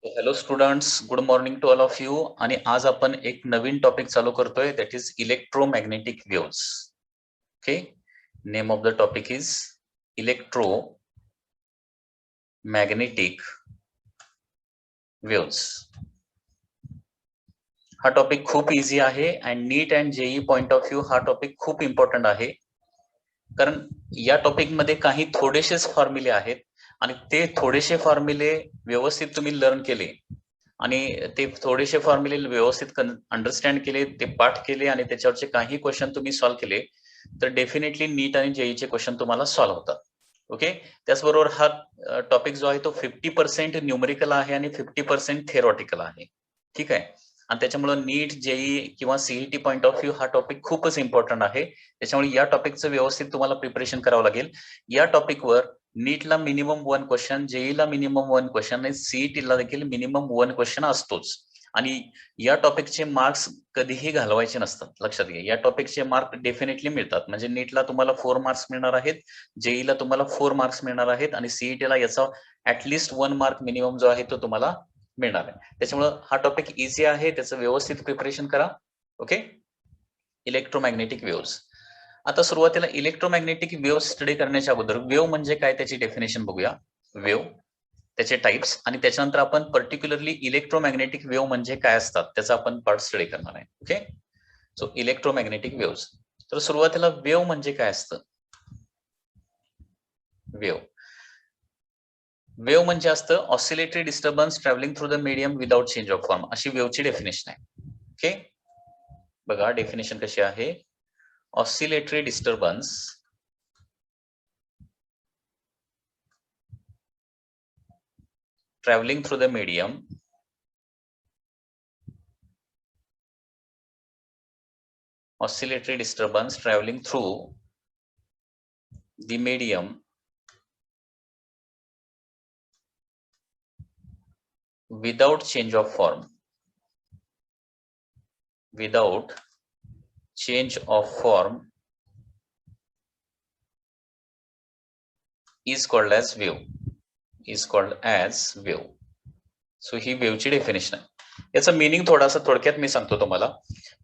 Hello students, good morning to all of you. आणि आज आपण एक नवीन टॉपिक चालू करतोय, that is electromagnetic waves. Okay, name of the topic is electromagnetic waves. हा टॉपिक खूप इझी आहे and NEET and JEE point of view हा टॉपिक खूप इम्पॉर्टंट आहे, कारण या टॉपिक मध्ये काही थोडेसेच फॉर्म्युले आहेत आणि ते थोडेसे फॉर्म्युले व्यवस्थित तुम्ही लर्न केले आणि ते थोडेसे फॉर्म्युले व्यवस्थित अंडरस्टँड केले, ते पाठ केले आणि त्याच्यावरचे काही क्वेश्चन तुम्ही सॉल्व्ह केले तर डेफिनेटली नीट आणि जेईचे क्वेश्चन तुम्हाला सॉल्व्ह होतात. ओके, त्याचबरोबर हा टॉपिक जो आहे तो 50% न्यूमरिकल आहे आणि 50% थेरॉटिकल आहे. ठीक आहे, आणि त्याच्यामुळे नीट जेई किंवा सीईटी पॉइंट ऑफ व्ह्यू हा टॉपिक खूपच इम्पॉर्टंट आहे. त्याच्यामुळे या टॉपिकचं व्यवस्थित तुम्हाला प्रिपरेशन करावं लागेल. या टॉपिकवर नीटला मिनिमम 1 क्वेश्चन, जेईला मिनिमम 1 क्वेश्चन आणि सीईटीला देखील मिनिमम 1 क्वेश्चन असतोच. आणि या टॉपिकचे मार्क्स कधीही घालवायचे नसतात, लक्षात घ्या. या टॉपिकचे मार्क डेफिनेटली मिळतात. म्हणजे नीटला तुम्हाला 4 मार्क्स मिळणार आहेत, जेईला तुम्हाला 4 मार्क्स मिळणार आहेत आणि सीईटीला याचा ऍटलिस्ट 1 मार्क मिनिमम जो आहे तो तुम्हाला मिळणार आहे. त्याच्यामुळे हा टॉपिक इझी आहे, त्याचं व्यवस्थित प्रिपरेशन करा. Okay, electromagnetic waves. आता सुरुवातीला इलेक्ट्रोमॅग्नेटिक वेव्ह स्टडी करण्याच्या अगोदर वेव्ह म्हणजे काय त्याची डेफिनेशन बघूया. वेव्ह, त्याचे टाइप्स, आणि त्याच्यानंतर आपण पर्टिक्युलरली इलेक्ट्रोमॅग्नेटिक वेव्ह म्हणजे काय असतात त्याचा आपण पार्ट स्टडी करणार आहे. Okay, so electromagnetic waves. तर सुरुवातीला वेव्ह म्हणजे काय असतं. वेव्ह म्हणजे असतं oscillatory disturbance travelling through the medium without change of form, अशी वेव्हची डेफिनेशन आहे. ओके, बघा डेफिनेशन कशी आहे. Oscillatory disturbance traveling through the medium oscillatory disturbance traveling through the medium without change of form is called as wave. So ही वेव्हची definition आहे. याचं meaning थोडक्यात मी सांगतो तुम्हाला.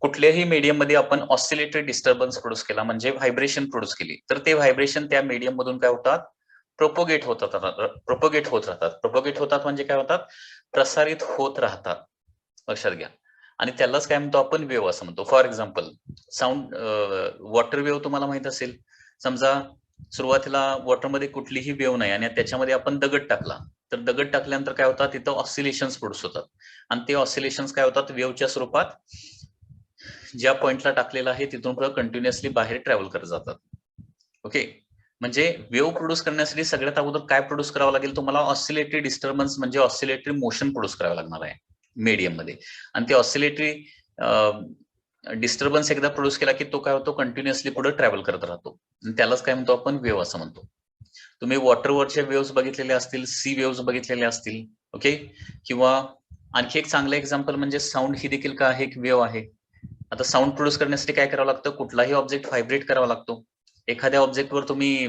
कुठल्याही मीडियम मध्ये आपण ऑसिलेटरी डिस्टर्बन्स प्रोड्यूस केला म्हणजे व्हायब्रेशन प्रोड्यूस केली तर ते व्हायब्रेशन त्या मीडियम मधून काय होतात, प्रोपोगेट होत राहतात म्हणजे काय होतात, प्रसारित होत राहतात, लक्षात घ्या. आणि त्यालाच काय म्हणतो आपण, वेव्ह असं म्हणतो. For example sound, water wave तुम्हाला माहित असेल. समजा सुरुवातीला वॉटरमध्ये कुठलीही वेव्ह नाही आणि त्याच्यामध्ये आपण दगड टाकला तर दगड टाकल्यानंतर काय होतात, तिथं ऑसिलेशन्स प्रोड्यूस होतात आणि ते ऑसिलेशन्स काय होतात, वेव्हच्या स्वरूपात ज्या पॉइंटला टाकलेला आहे तिथून पुढे कंटिन्युअसली बाहेर ट्रॅव्हल करत जातात. ओके, म्हणजे वेव्ह प्रोड्यूस करण्यासाठी सगळ्यात अगोदर काय प्रोड्यूस करावं लागेल तुम्हाला, ऑसिलेटरी डिस्टर्बन्स म्हणजे ऑसिलेटरी मोशन प्रोड्यूस करावं लागणार आहे मीडियम मध्ये. आणि ते ऑसिलेटरी डिस्टर्बन्स एकदा प्रोड्यूस केला की तो काय होतो, कंटिन्युअसली पुढे ट्रॅव्हल करत राहतो. त्यालाच काय म्हणतो आपण, वेव्ह असं म्हणतो. तुम्ही वॉटरवरच्या वेव्स बघितलेल्या असतील, सी वेव्स बघितलेल्या असतील. ओके, किंवा आणखी एक चांगलं एक्झाम्पल म्हणजे साऊंड ही देखील काय आहे, एक वेव्ह आहे. आता साऊंड प्रोड्यूस करण्यासाठी काय करावं लागतं, कुठलाही ऑब्जेक्ट व्हायब्रेट करावा लागतो. एखाद्या ऑब्जेक्टवर तुम्ही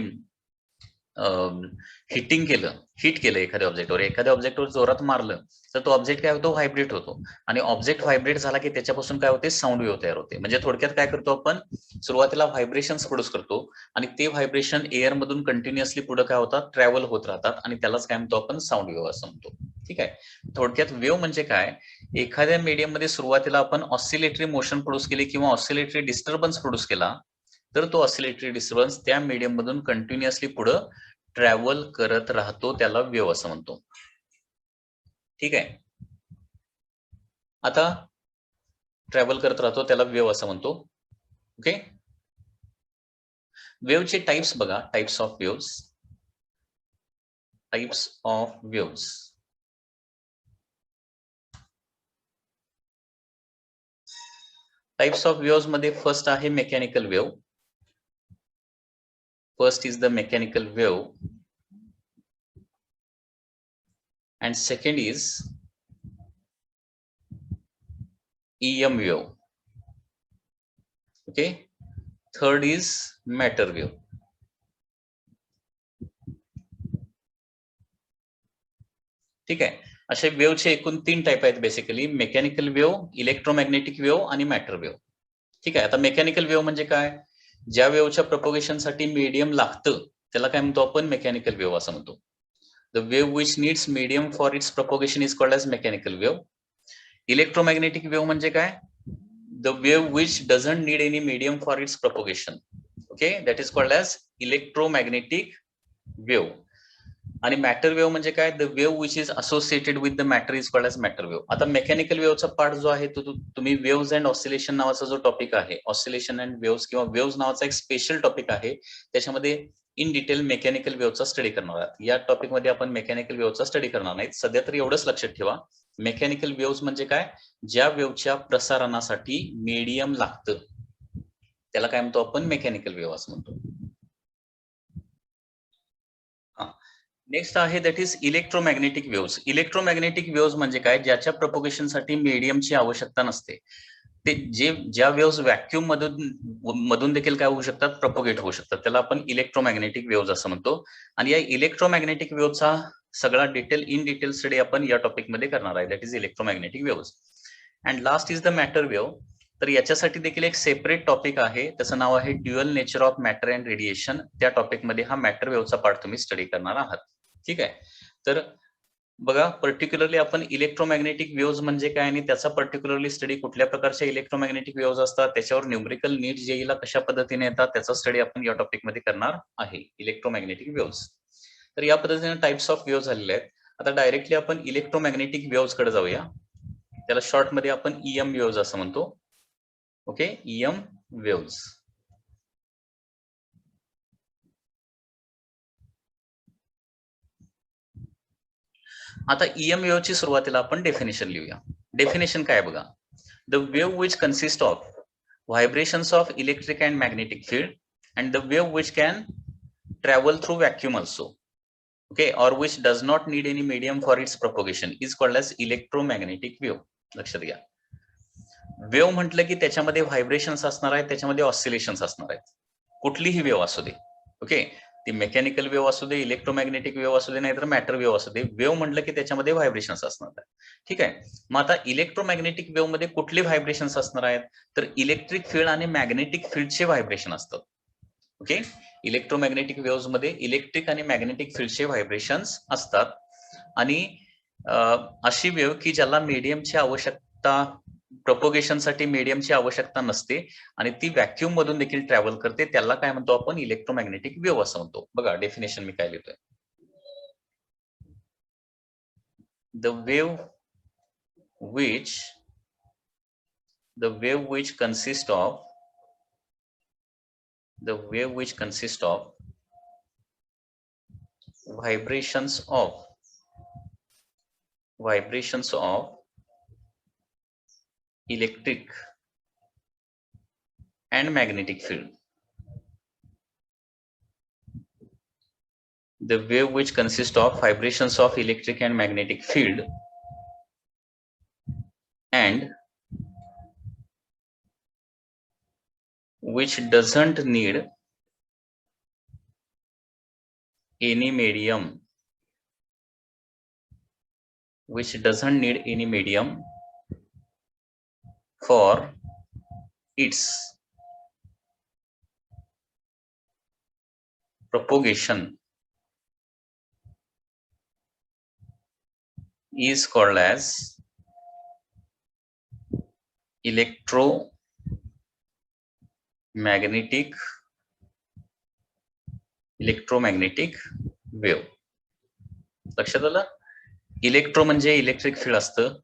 हिट केलं एखाद्या ऑब्जेक्टवर जोरात मारलं तर तो ऑब्जेक्ट काय होतो, व्हायब्रेट होतो. आणि ऑब्जेक्ट व्हायब्रेट झाला की त्याच्यापासून काय होते, साऊंड वेव्ह तयार होते. म्हणजे थोडक्यात काय करतो आपण, सुरुवातीला व्हायब्रेशन्स प्रोड्यूस करतो आणि ते व्हायब्रेशन एअर मधून कंटिन्युअसली पुढे काय होतात, ट्रॅव्हल होत राहतात आणि त्यालाच काय म्हणतो आपण, साऊंड वेव्ह असं म्हणतो. ठीक आहे, थोडक्यात वेव्ह म्हणजे काय, एखाद्या मीडियम मध्ये सुरुवातीला आपण ऑसिलेटरी मोशन प्रोड्यूस केली किंवा ऑसिलेटरी डिस्टर्बन्स प्रोड्यूस केला तर तो ऑसिलेटरी डिस्टर्बन्स त्या मीडियम मधून कंटिन्युअसली पुढे ट्रॅव्हल करत राहतो, त्याला वेव्ह असं म्हणतो. ठीक आहे, आता ट्रॅव्हल करत राहतो त्याला वेव्ह असं म्हणतो. ओके, वेव्हचे टाइप्स बघा, types of waves. Types of waves मध्ये फर्स्ट आहे mechanical wave. First is the mechanical wave and second is EM wave. Okay, third is matter wave. ठीक आहे, असे वेव्हचे एकूण 3 टाईप आहेत basically, mechanical wave, electromagnetic wave आणि मॅटर वेव्ह. ठीक आहे. आता मेकॅनिकल वेव्ह म्हणजे काय? ज्या वेव्हच्या प्रोपोगेशनसाठी मीडियम लागतं त्याला काय म्हणतो आपण? मेकॅनिकल वेव्ह असं म्हणतो. The wave which needs medium for its propagation is called as mechanical wave. Electromagnetic wave म्हणजे काय? The wave which doesn't need any medium for its propagation. Okay, that is called as electromagnetic wave. आणि matter wave म्हणजे काय? The wave which is associated with the matter is called as matter wave. आता mechanical वेव्हचा part जो आहे तो तुम्ही waves and oscillation नावाचा जो टॉपिक आहे, ऑसिलेशन अँड वेव्हज किंवा वेव्हज नावाचा एक स्पेशल टॉपिक आहे, त्याच्यामध्ये इन डिटेल मेकॅनिकल वेव्हचा स्टडी करणार आहात. या टॉपिक मध्ये आपण मेकॅनिकल वेव्हचा स्टडी करणार नाही. सध्या तरी एवढंच लक्षात ठेवा, मेकॅनिकल वेव्हज म्हणजे काय? ज्या वेव्हच्या प्रसारणासाठी मीडियम लागतं त्याला काय म्हणतो आपण? मेकॅनिकल वेव्ह असं म्हणतो. नेक्स्ट आहे that is electromagnetic waves. Electromagnetic waves म्हणजे काय? ज्याच्या प्रोपोगेशनसाठी मीडियमची आवश्यकता नसते. ते ज्या वेव्हज व्हॅक्यूम मधून देखील काय होऊ शकतात? प्रोपोगेट होऊ शकतात. त्याला आपण इलेक्ट्रोमॅग्नेटिक वेव्हज असं म्हणतो. आणि या इलेक्ट्रोमॅग्नेटिक वेव्हचा सगळा इन डिटेल स्टडी आपण या टॉपिक मध्ये करणार आहे, that is electromagnetic waves. And last is the matter wave. तर याच्यासाठी देखील एक सेपरेट टॉपिक आहे, त्याचं नाव आहे dual nature of matter and radiation. त्या टॉपिक मध्ये हा मॅटर वेव्हचा पार्ट तुम्ही स्टडी करणार आहात. ठीक आहे. तर बघा, पर्टिक्युलरली आपण इलेक्ट्रोमॅग्नेटिक वेव्हज म्हणजे काय आणि त्याचा पर्टिक्युलरली स्टडी कुठल्या प्रकारच्या इलेक्ट्रोमॅग्नेटिक वेव्हज असतात, त्याच्यावर न्यूमरिकल नीट जेईला कशा पद्धतीने येतात त्याचा स्टडी आपण या टॉपिक मध्ये करणार आहे, इलेक्ट्रोमॅग्नेटिक वेव्हज. तर या पद्धतीने टाइप्स ऑफ वेव्हज झालेले आहेत. आता डायरेक्टली आपण इलेक्ट्रोमॅग्नेटिक वेव्हज कडे जाऊया. त्याला शॉर्ट मध्ये आपण ईएम वेव्हज असं म्हणतो. Okay, EM waves. आता ईएम वेव्हची सुरुवातीला आपण डेफिनेशन लिहूया. डेफिनेशन काय बघा? The wave which consist of vibrations of electric and magnetic field and the wave which can travel through vacuum also, okay, और which does not need any medium for its propagation is called as electromagnetic wave. लक्षात घ्या, wave म्हटलं की त्याच्यामध्ये vibrations असणार आहेत, त्याच्यामध्ये oscillations असणार आहेत. कुठलीही वेव्ह असू दे, ओके, ती मेकॅनिकल वेव्ह असू दे, इलेक्ट्रोमॅग्नेटिक वेव्ह असू दे, नाहीतर मॅटर वेव्ह असू दे, वेव्ह म्हटलं की त्याच्यामध्ये व्हायब्रेशन्स असणार आहेत. ठीक आहे. मग आता इलेक्ट्रोमॅग्नेटिक वेव्ह मध्ये कुठले व्हायब्रेशन्स असणार आहेत? तर इलेक्ट्रिक फील्ड आणि मॅग्नेटिक फील्डचे व्हायब्रेशन असतात. ओके, इलेक्ट्रोमॅग्नेटिक वेव्हज मध्ये इलेक्ट्रिक आणि मॅग्नेटिक फील्डचे व्हायब्रेशन्स असतात. आणि अशी वेव्ह की ज्याला मीडियमची आवश्यकता, प्रोपोगेशनसाठी मीडियमची आवश्यकता नसते आणि ती व्हॅक्यूम मधून देखील ट्रॅव्हल करते, त्याला काय म्हणतो आपण? इलेक्ट्रोमॅग्नेटिक वेव्ह असं म्हणतो. बघा डेफिनेशन मी काय लिहितोय. The wave which consist of vibrations of electric and magnetic field. The wave which consists of vibrations of electric and magnetic field and which doesn't need any medium for its propagation is called as electromagnetic wave. लक्षात आलं? Electro म्हणजे electric field असतं,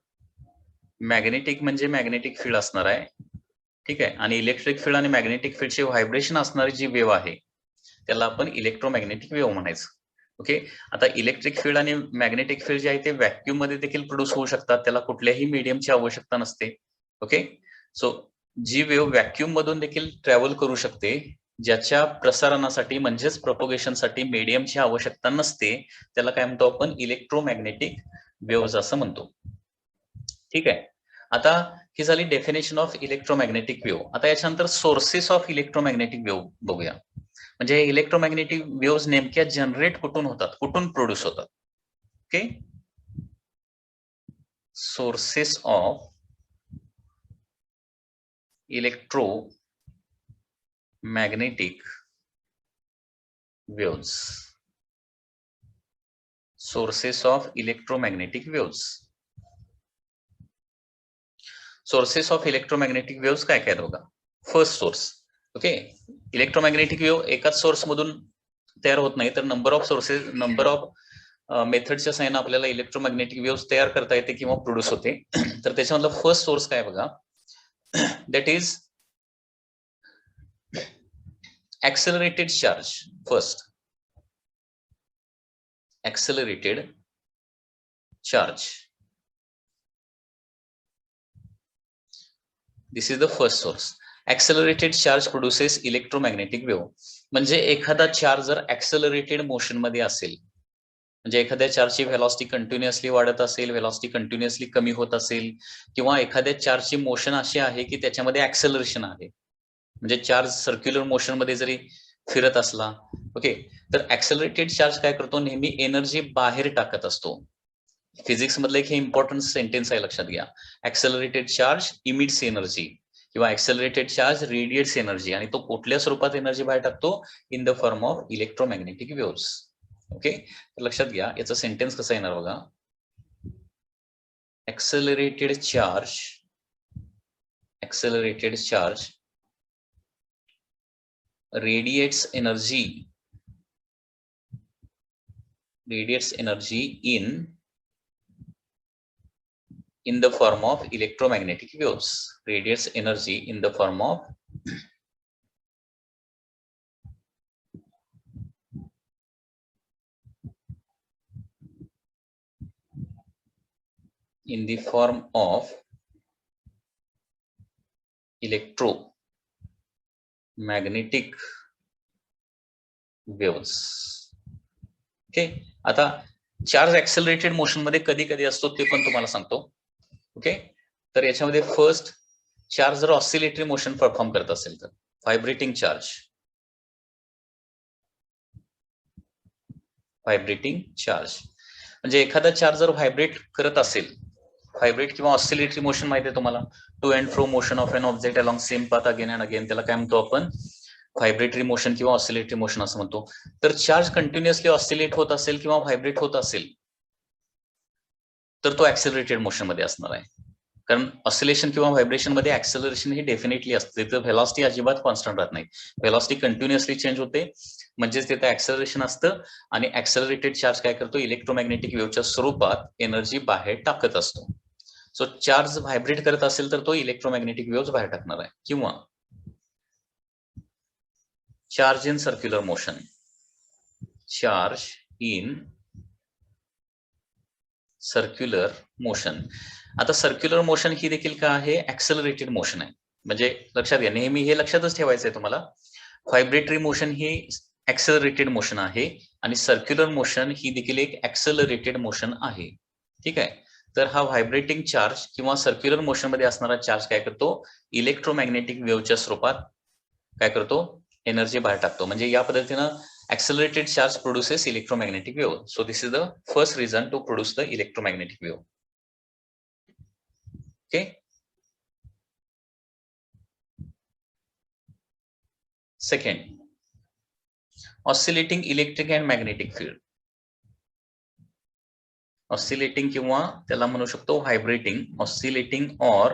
magnetic म्हणजे magnetic field असणार आहे. ठीक आहे. आणि इलेक्ट्रिक फील्ड आणि मॅग्नेटिक फील्डचे व्हायब्रेशन असणारी जी वेव्ह आहे त्याला आपण इलेक्ट्रोमॅग्नेटिक वेव्ह म्हणायचं. ओके, आता इलेक्ट्रिक फील्ड आणि मॅग्नेटिक फील्ड जे आहे ते व्हॅक्यूम मध्ये देखील प्रोड्यूस होऊ शकतात, त्याला कुठल्याही मीडियमची आवश्यकता नसते. ओके, सो जी वेव्ह व्हॅक्यूम मधून देखील ट्रॅव्हल करू शकते, ज्याच्या प्रसारणासाठी म्हणजेच प्रोपोगेशनसाठी मीडियमची आवश्यकता नसते, त्याला काय म्हणतो आपण? इलेक्ट्रोमॅग्नेटिक वेव्हज असं म्हणतो. ठीक आहे. आता ही झाली डेफिनेशन ऑफ इलेक्ट्रोमॅग्नेटिक वेव्ह. आता याच्यानंतर सोर्सेस ऑफ इलेक्ट्रोमॅग्नेटिक वेव्ह बघूया. म्हणजे इलेक्ट्रोमॅग्नेटिक वेव्हज नेमक्या जनरेट कुठून होतात, कुठून प्रोड्यूस होतात. Okay, sources of electromagnetic waves. Sources of electromagnetic waves. Sources of electromagnetic waves काय काय बघा. First source, okay, electromagnetic wave एकाच सोर्स मधून तयार होत नाही, तर number of sources, number of मेथडच्या साहाय्याने आपल्याला इलेक्ट्रोमॅग्नेटिक वेव्ह तयार करता येते किंवा प्रोड्यूस होते. तर त्याच्यामधला फर्स्ट सोर्स काय बघा, that is accelerated charge. First, accelerated charge. This is the first source. Accelerated charge produces electromagnetic wave. म्हणजे एखादा चार्ज जर ऍक्सेलरेटेड मोशन मध्ये असेल, म्हणजे एखाद्या चार्जची व्हेलॉसिटी कंटिन्युअसली वाढत असेल, व्हेलॉसिटी कंटिन्युअसली कमी होत असेल, किंवा एखाद्या चार्जची मोशन अशी आहे की त्याच्यामध्ये ऍक्सेलरेशन आहे, म्हणजे चार्ज सर्क्युलर मोशन मध्ये जरी फिरत असला, ओके, तर ऍक्सेलरेटेड चार्ज काय करतो, नेहमी एनर्जी बाहेर टाकत असतो. फिजिक्स मधलं एक हे इम्पॉर्टंट सेंटेन्स आहे, लक्षात घ्या. ऍक्सेलरेटेड चार्ज इमिट्स एनर्जी किंवा ऍक्सेलरेटेड चार्ज रेडिएट्स एनर्जी, आणि तो कुठल्या स्वरूपात एनर्जी बाहेर टाकतो, in the form of electromagnetic waves. Okay, तर लक्षात घ्या याचा सेंटेन्स कसा येणार बघा. ऍक्सेलरेटेड charge radiates energy in the form of electromagnetic waves. Radiates energy in the form of electromagnetic waves. Okay, आता चार्ज ऍक्सेलरेटेड मोशन मध्ये कधी कधी असतो ते पण तुम्हाला सांगतो. ओके, तर याच्यामध्ये फर्स्ट, चार्ज जर ऑसिलेटरी मोशन परफॉर्म करत असेल तर व्हायब्रेटिंग चार्ज म्हणजे एखादा चार्ज जर व्हायब्रेट करत असेल, व्हायब्रेट किंवा ऑसिलेटरी मोशन माहिती आहे तुम्हाला, to and fro motion of an object along same path again and again, त्याला काय म्हणतो आपण, व्हायब्रेटरी मोशन किंवा ऑसिलेटरी मोशन असं म्हणतो. तर चार्ज कंटिन्युअसली ऑसिलेट होत असेल किंवा व्हायब्रेट होत असेल तर तो ऍक्सेलरेटेड मोशन मध्ये असणार आहे, कारण ऑसिलेशन किंवा व्हायब्रेशन मध्ये ऍक्सेलरेशन ही डेफिनेटली असते. तर व्हेलॉसिटी अजिबात कॉन्स्टंट राहत नाही, व्हेलॉसिटी कंटिन्युअसली चेंज होते, म्हणजेच तिथे ऍक्सेलरेशन असतं. आणि ऍक्सेलरेटेड चार्ज काय करतो, इलेक्ट्रोमॅग्नेटिक वेव्हच्या स्वरूपात एनर्जी बाहेर टाकत असतो. सो चार्ज व्हायब्रेट करत असेल तर तो इलेक्ट्रोमॅग्नेटिक वेव्ह बाहेर टाकणार आहे. किंवा चार्ज इन सर्क्युलर मोशन, आता सर्क्युलर मोशन ही देखील काय आहे, ऍक्सेलरेटेड मोशन आहे. म्हणजे लक्षात घ्या, नेहमी हे लक्षातच ठेवायचं आहे तुम्हाला, व्हायब्रेटरी मोशन ही ऍक्सेलरेटेड मोशन आहे आणि सर्क्युलर मोशन ही देखील एक ऍक्सेलरेटेड मोशन आहे. ठीक आहे, तर हा व्हायब्रेटिंग चार्ज किंवा सर्क्युलर मोशन मध्ये असणारा चार्ज काय करतो, इलेक्ट्रोमॅग्नेटिक वेव्हच्या स्वरूपात काय करतो, एनर्जी बाहेर टाकतो. म्हणजे या पद्धतीनं accelerated charge produces electromagnetic wave. So this is the first reason to produce the electromagnetic wave. Okay. Second, oscillating electric and magnetic field. Oscillating किंवा त्याला म्हणू शकतो vibrating, oscillating or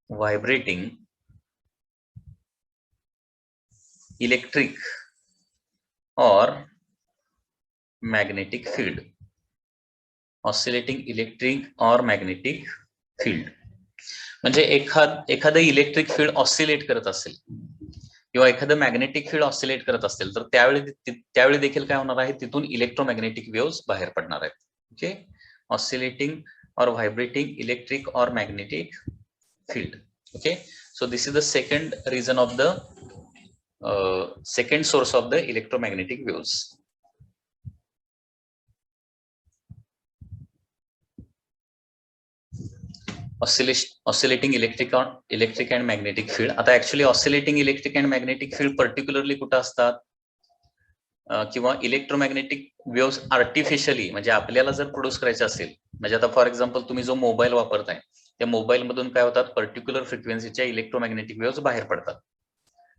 vibrating electric or magnetic field. Oscillating electric or magnetic field म्हणजे एखादं electric field oscillate करत असेल किंवा एखादं मॅग्नेटिक फील्ड ऑसिलेट करत असेल तर त्यावेळी देखील काय होणार आहे, तिथून इलेक्ट्रोमॅग्नेटिक वेव्हज बाहेर पडणार आहेत. ओके, ऑसिलेटिंग और व्हायब्रेटिंग इलेक्ट्रिक और magnetic field. Okay, so this is the second region of the second source of the electromagnetic waves. Oscillating electric and magnetic field. आता actually oscillating electric and magnetic field particularly कुठं असतात, किंवा electromagnetic waves artificially म्हणजे आपल्याला जर produce करायचे असेल म्हणजे आता फॉर एक्झाम्पल तुम्ही जो मोबाईल वापरताय त्या मोबाईल मधून काय होतात, पर्टिक्युलर फ्रिक्वेन्सीच्या इलेक्ट्रोमॅग्नेटिक वेव्हज बाहेर पडतात.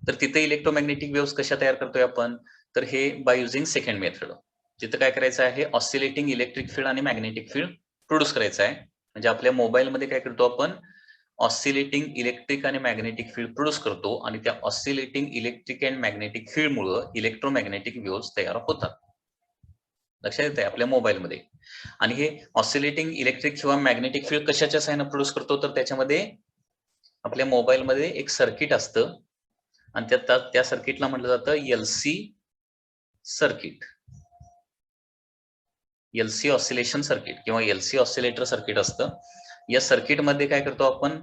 तर तिथे इलेक्ट्रोमॅग्नेटिक वेव्हज कशा तयार करतोय आपण, तर हे बाय युझिंग सेकंड मेथड. तिथं काय करायचं आहे, ऑसिलेटिंग इलेक्ट्रिक फील्ड आणि मॅग्नेटिक फील्ड प्रोड्यूस करायचं आहे. म्हणजे आपल्या मोबाईलमध्ये काय करतो आपण, ऑसिलेटिंग इलेक्ट्रिक आणि मॅग्नेटिक फील्ड प्रोड्यूस करतो आणि त्या oscillating electric and magnetic field मुळे इलेक्ट्रोमॅग्नेटिक वेव्हज तयार होतात. लक्षात येते आपल्या मोबाईलमध्ये. आणि हे ऑसिलेटिंग इलेक्ट्रिक किंवा मॅग्नेटिक फील्ड कशाच्या साहाय्याने प्रोड्यूस करतो, तर त्याच्यामध्ये आपल्या मोबाईलमध्ये एक सर्किट असतं आणि त्या सर्किटला म्हटलं जातं LC circuit, LC oscillation circuit किंवा एलसी ऑसिलेटर सर्किट असतं. या सर्किट मध्ये काय करतो आपण,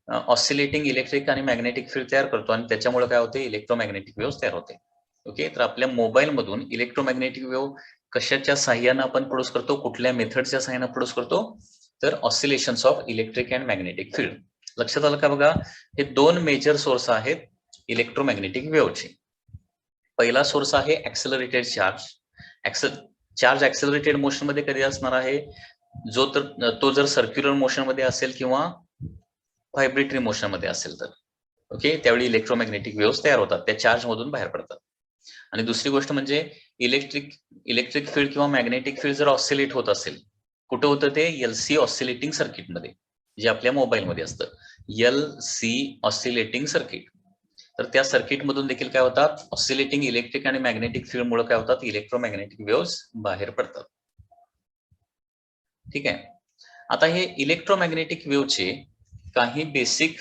ऑसिलेटिंग इलेक्ट्रिक आणि मॅग्नेटिक फील्ड तयार करतो आणि त्याच्यामुळे काय होते, इलेक्ट्रोमॅग्नेटिक वेव्ह तयार होते. ओके, तर आपल्या मोबाईल मधून इलेक्ट्रोमॅग्नेटिक वेव्ह कशाच्या साहाय्याने आपण प्रोड्यूस करतो, कुठल्या मेथडच्या साहाय्याने प्रोड्यूस करतो, तर oscillations of electric and magnetic field. लक्षात आलं का बघा, हे दोन मेजर सोर्स आहेत इलेक्ट्रोमॅग्नेटिक वेव्हचे. पहिला सोर्स आहे ऍक्सेलरेटेड चार्ज. चार्ज ऍक्सेलरेटेड मोशन मध्ये कधी असणार आहे, तो जर सर्क्युलर मोशन मध्ये असेल किंवा व्हायब्रेटरी मोशन मध्ये असेल तर ओके, त्यावेळी इलेक्ट्रोमॅग्नेटिक वेव्हज तयार होतात, त्या चार्ज मधून बाहेर पडतात. आणि दुसरी गोष्ट म्हणजे इलेक्ट्रिक फील्ड किंवा मॅग्नेटिक फील्ड जर ऑसिलेट होत असेल, कुठं होतं ते, एलसी ऑसिलेटिंग सर्किट मध्ये, जे आपल्या मोबाईल मध्ये असतं, एलसी ऑसिलेटिंग सर्किट. तर त्या सर्किट मधून देखील काय होतात, ऑसिलेटिंग इलेक्ट्रिक आणि मॅग्नेटिक फील्ड मुळे काय होतात, इलेक्ट्रोमॅग्नेटिक वेव्हज बाहेर पडतात. ठीक आहे. आता हे इलेक्ट्रोमॅग्नेटिक वेव्हचे काही बेसिक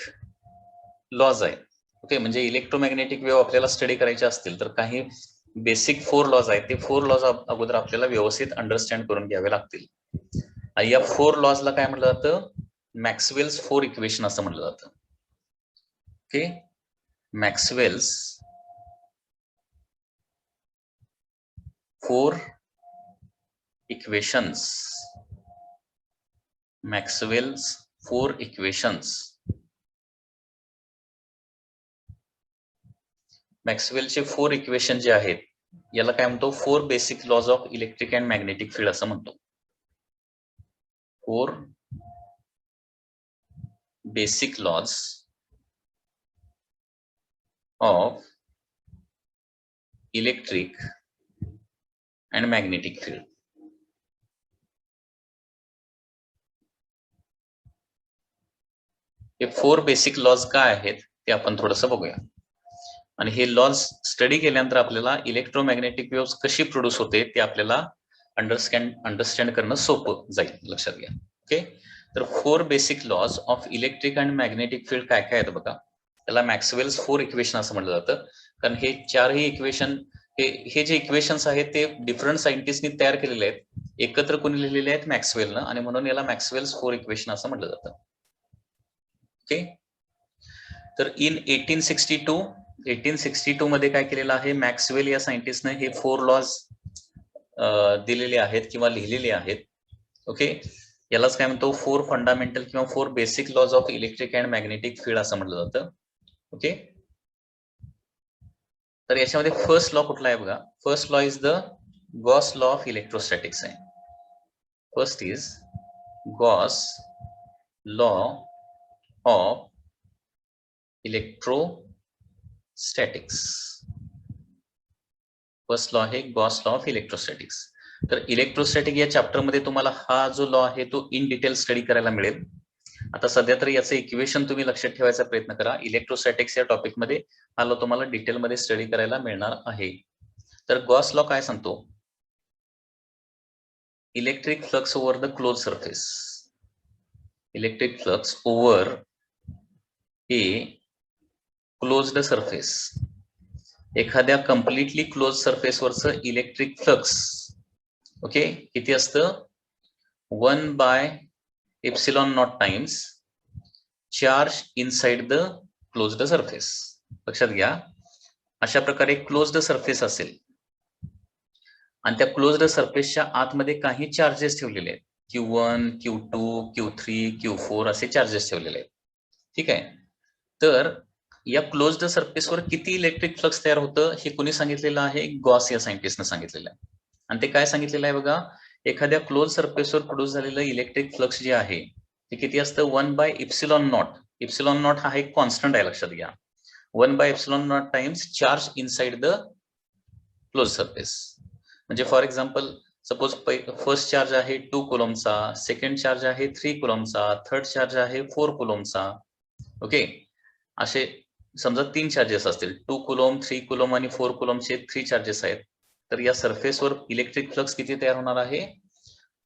लॉज आहेत. ओके, म्हणजे इलेक्ट्रोमॅग्नेटिक वेव्ह आपल्याला स्टडी करायचे असतील तर काही बेसिक 4 लॉज आहेत. ते 4 लॉज अगोदर आपल्याला व्यवस्थित अंडरस्टँड करून घ्यावे लागतील. या 4 लॉजला काय म्हटलं जातं, मॅक्सवेल्स 4 इक्वेशन असं म्हटलं जातं. Okay, Maxwell's 4 equations, Maxwell's 4 equations. मॅक्सवेलचे 4 इक्वेशन जे आहेत याला काय म्हणतो, 4 basic laws of electric and magnetic field असं म्हणतो. 4 basic laws of electric and magnetic field. हे 4 बेसिक लॉज काय आहेत ते आपण थोडंसं बघूया. आणि हे लॉज स्टडी केल्यानंतर आपल्याला इलेक्ट्रोमॅग्नेटिक वेव्हज कशी प्रोड्यूस होते ते आपल्याला अंडरस्टँड करणं सोपं जाईल. लक्षात घ्या. ओके, तर 4 basic laws of electric and magnetic field काय काय आहेत बघा. त्याला मॅक्सवेल्स 4 इक्वेशन असं म्हटलं जातं, कारण हे चारही इक्वेशन, हे जे इक्वेशन्स आहेत ते डिफरंट सायंटिस्टनी तयार केलेले आहेत, एकत्र कोणी लिहिलेले आहेत, मॅक्सवेलनं, आणि म्हणून याला मॅक्सवेल्स 4 इक्वेशन असं म्हटलं जातं. ओके, तर इन 1862 मध्ये काय केलेलं आहे, मॅक्सवेल या सायंटिस्टने हे 4 लॉज दिलेले आहेत किंवा लिहिलेले आहेत. ओके, यालाच काय म्हणतो, 4 फंडामेंटल किंवा 4 basic laws of electric and magnetic field असं म्हटलं जातं. ओके, तर याच्यामध्ये फर्स्ट लॉ कुठला आहे बघा. First law is the Gauss law of electrostatics आहे. First is Gauss law of electrostatics. First law आहे गॉस लॉ ऑफ इलेक्ट्रोस्टॅटिक्स. तर इलेक्ट्रोस्टॅटिक या चॅप्टर मध्ये तुम्हाला हा जो लॉ आहे तो इन डिटेल स्टडी करायला मिळेल. आता सध्या तर याचं इक्वेशन तुम्ही लक्षात ठेवायचा प्रयत्न करा. इलेक्ट्रोस्टॅटिक्स या टॉपिक मध्ये हा लॉ तुम्हाला डिटेल मध्ये स्टडी करायला मिळणार आहे. तर गॉस लॉ काय सांगतो, electric flux over the close surface, electric flux over a closed surface, एखाद्या कम्प्लिटली क्लोज सरफेसवरचं इलेक्ट्रिक फ्लक्स ओके किती असतं, 1/ε0 times charge inside the closed surface. लक्षात घ्या, अशा प्रकारे क्लोज्ड सरफेस असेल आणि त्या क्लोज्ड सरफेसच्या आतमध्ये काही चार्जेस ठेवलेले आहेत, Q1, Q2, Q3, Q4 असे चार्जेस ठेवलेले आहेत. ठीक आहे, तर या क्लोज्ड सरफेसवर किती इलेक्ट्रिक फ्लक्स तयार होतं हे कोणी सांगितलेलं आहे, गॉस या सायंटिस्टने सांगितलेलं आहे. आणि ते काय सांगितलेलं आहे बघा, एखाद्या क्लोज सरफेसवर प्रोड्यूस झालेलं इलेक्ट्रिक फ्लक्स जे आहे ते किती असतं 1/ε0. ε0 हा एक कॉन्स्टंट आहे, लक्षात घ्या. 1/ε0 times charge inside the close surface. म्हणजे for example suppose first charge आहे 2 कुलॉमचा, सेकंड चार्ज आहे 3 कुलॉमचा, थर्ड चार्ज आहे 4 कुलॉमचा. ओके, असे समजा 3 चार्जेस असतील, 2 कुलॉम, 3 कुलॉम आणि 4 कुलॉमचे 3 चार्जेस आहेत. तर या सरफेसवर इलेक्ट्रिक फ्लक्स किती तयार होणार आहे?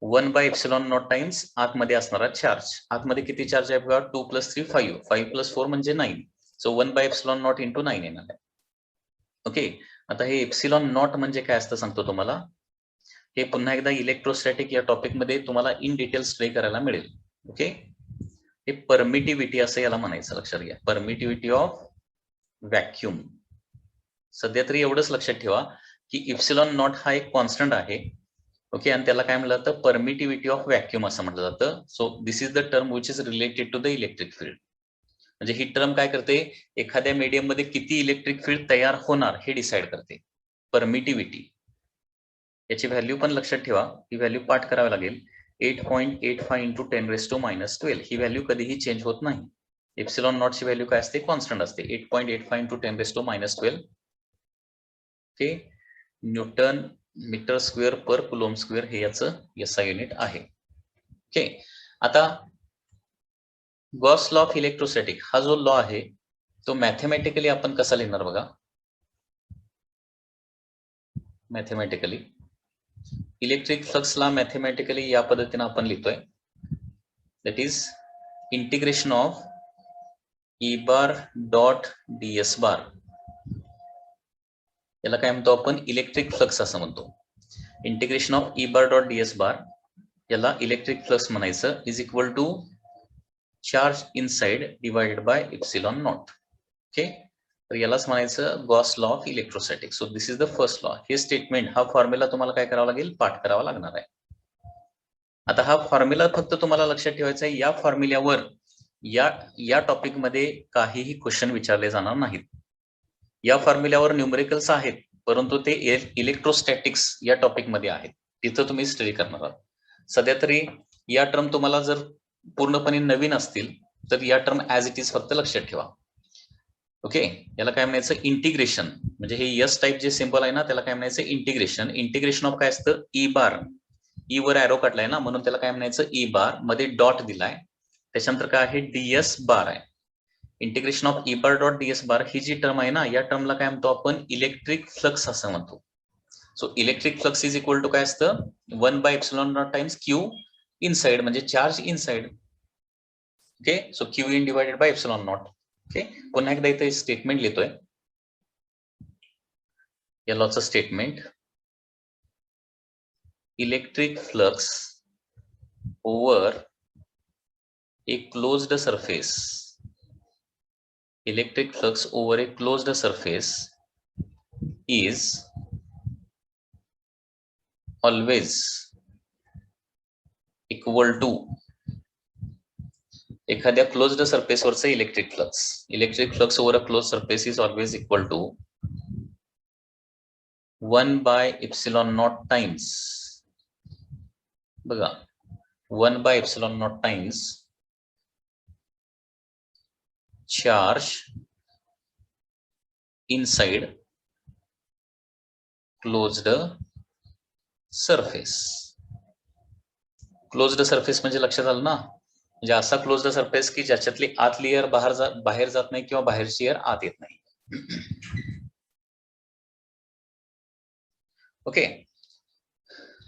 1/ε0 टाइम्स आतमध्ये असणारा चार्ज. आतमध्ये किती चार्ज आहे बघा, 2 + 3 5, 5 + 4 म्हणजे 9. सो 1/ε0 इंटू 9 येणार आहे. ओके, आता हे ε0 म्हणजे काय असतं सांगतो तुम्हाला. हे पुन्हा एकदा इलेक्ट्रोस्टॅटिक या टॉपिक मध्ये तुम्हाला इन डिटेल स्टडी करायला मिळेल. ओके, हे परमिटिव्हिटी असं याला म्हणायचं, लक्षात घ्या. Permittivity of vacuum. सध्या तरी एवढंच लक्षात ठेवा की ε0 हा एक कॉन्स्टंट आहे. ओके, आणि त्याला काय म्हटलं जातं, परमिटिव्हिटी ऑफ व्हॅक्यूम असं म्हटलं जातं. So this is the term which is related to the electric field. म्हणजे ही टर्म काय करते, एखाद्या मीडियम मध्ये किती इलेक्ट्रिक फील्ड तयार होणार हे डिसाइड करते. परमिटिव्हिटी याची व्हॅल्यू पण लक्षात ठेवा, ही व्हॅल्यू पाठ करावी लागेल. 8.85 इंटू 10⁻⁻12 ही व्हॅल्यू कधीही चेंज होत नाही. ε0 ची व्हॅल्यू काय असते, कॉन्स्टंट असते. 8.85 into 10⁻12 okay, newton metre square per coulomb square हे याचं SI युनिट आहे. ओके, आता गॉस लॉ ऑफ इलेक्ट्रोस्टॅटिक हा जो लॉ आहे तो मॅथमॅटिकली आपण कसा लिहिणार बघा. मॅथमॅटिकली इलेक्ट्रिक फ्लक्सला मॅथमॅटिकली या पद्धतीने आपण लिहितोय. That is integration of E bar dot ds bar. याला काय म्हणतो आपण, इलेक्ट्रिक फ्लक्स असं म्हणतो. Integration of E bar dot ds bar याला इलेक्ट्रिक फ्लक्स म्हणायचं, is equal to charge inside divided by ε0. Okay, तर यालाच म्हणायचं Gauss law of electrostatic. So this is the first law. हे स्टेटमेंट, हा फॉर्म्युला तुम्हाला काय करावं लागेल, पाठ करावा लागणार आहे. आता हा फॉर्म्युला फक्त तुम्हाला लक्षात ठेवायचा आहे. या फॉर्म्युल्यावर या टॉपिक मध्ये काहीही क्वेश्चन विचारले जाणार नाहीत. या फॉर्म्युल्यावर न्यूमरिकल्स आहेत, परंतु ते इलेक्ट्रोस्टॅटिक्स या टॉपिक मध्ये आहेत, तिथं तुम्ही स्टडी करणार आहात. सध्या तरी या टर्म तुम्हाला जर पूर्णपणे नवीन असतील तर या टर्म ऍज इट इज फक्त लक्षात ठेवा. ओके, याला काय म्हणायचं, इंटिग्रेशन. म्हणजे हे यस टाइप जे सिंबल आहे ना त्याला काय म्हणायचं, इंटिग्रेशन. इंटिग्रेशन ऑफ काय असतं, ई बार. ई वर एरो काढलाय ना म्हणून त्याला काय म्हणायचं, ई बार मध्ये डॉट दिलाय, त्याच्यानंतर काय आहे, ds बार आहे. Integration of E bar dot ds bar ही जी टर्म आहे ना, या टर्मला काय म्हणतो आपण, इलेक्ट्रिक फ्लक्स असं म्हणतो. So electric flux is equal to काय असतं, 1/ε0 टाइम्स क्यू इनसाइड, म्हणजे charge inside. Okay, so Q in divided by ε0. Okay, पुन्हा एकदा इथे स्टेटमेंट लिहितोय, या लॉचं statement. Electric flux over a closed surface, electric flux over a closed surface is always equal to एखाद्या क्लोज्ड सरफेस वरचं electric flux over a close surface is always equal to 1/ε0 times, बघा 1/ε0 times charge inside closed surface. Closed surface म्हणजे लक्षात आलं ना, म्हणजे असा closed surface की ज्याच्यातली आतली एअर बाहेर जात नाही किंवा बाहेरची एअर आत येत नाही. ओके,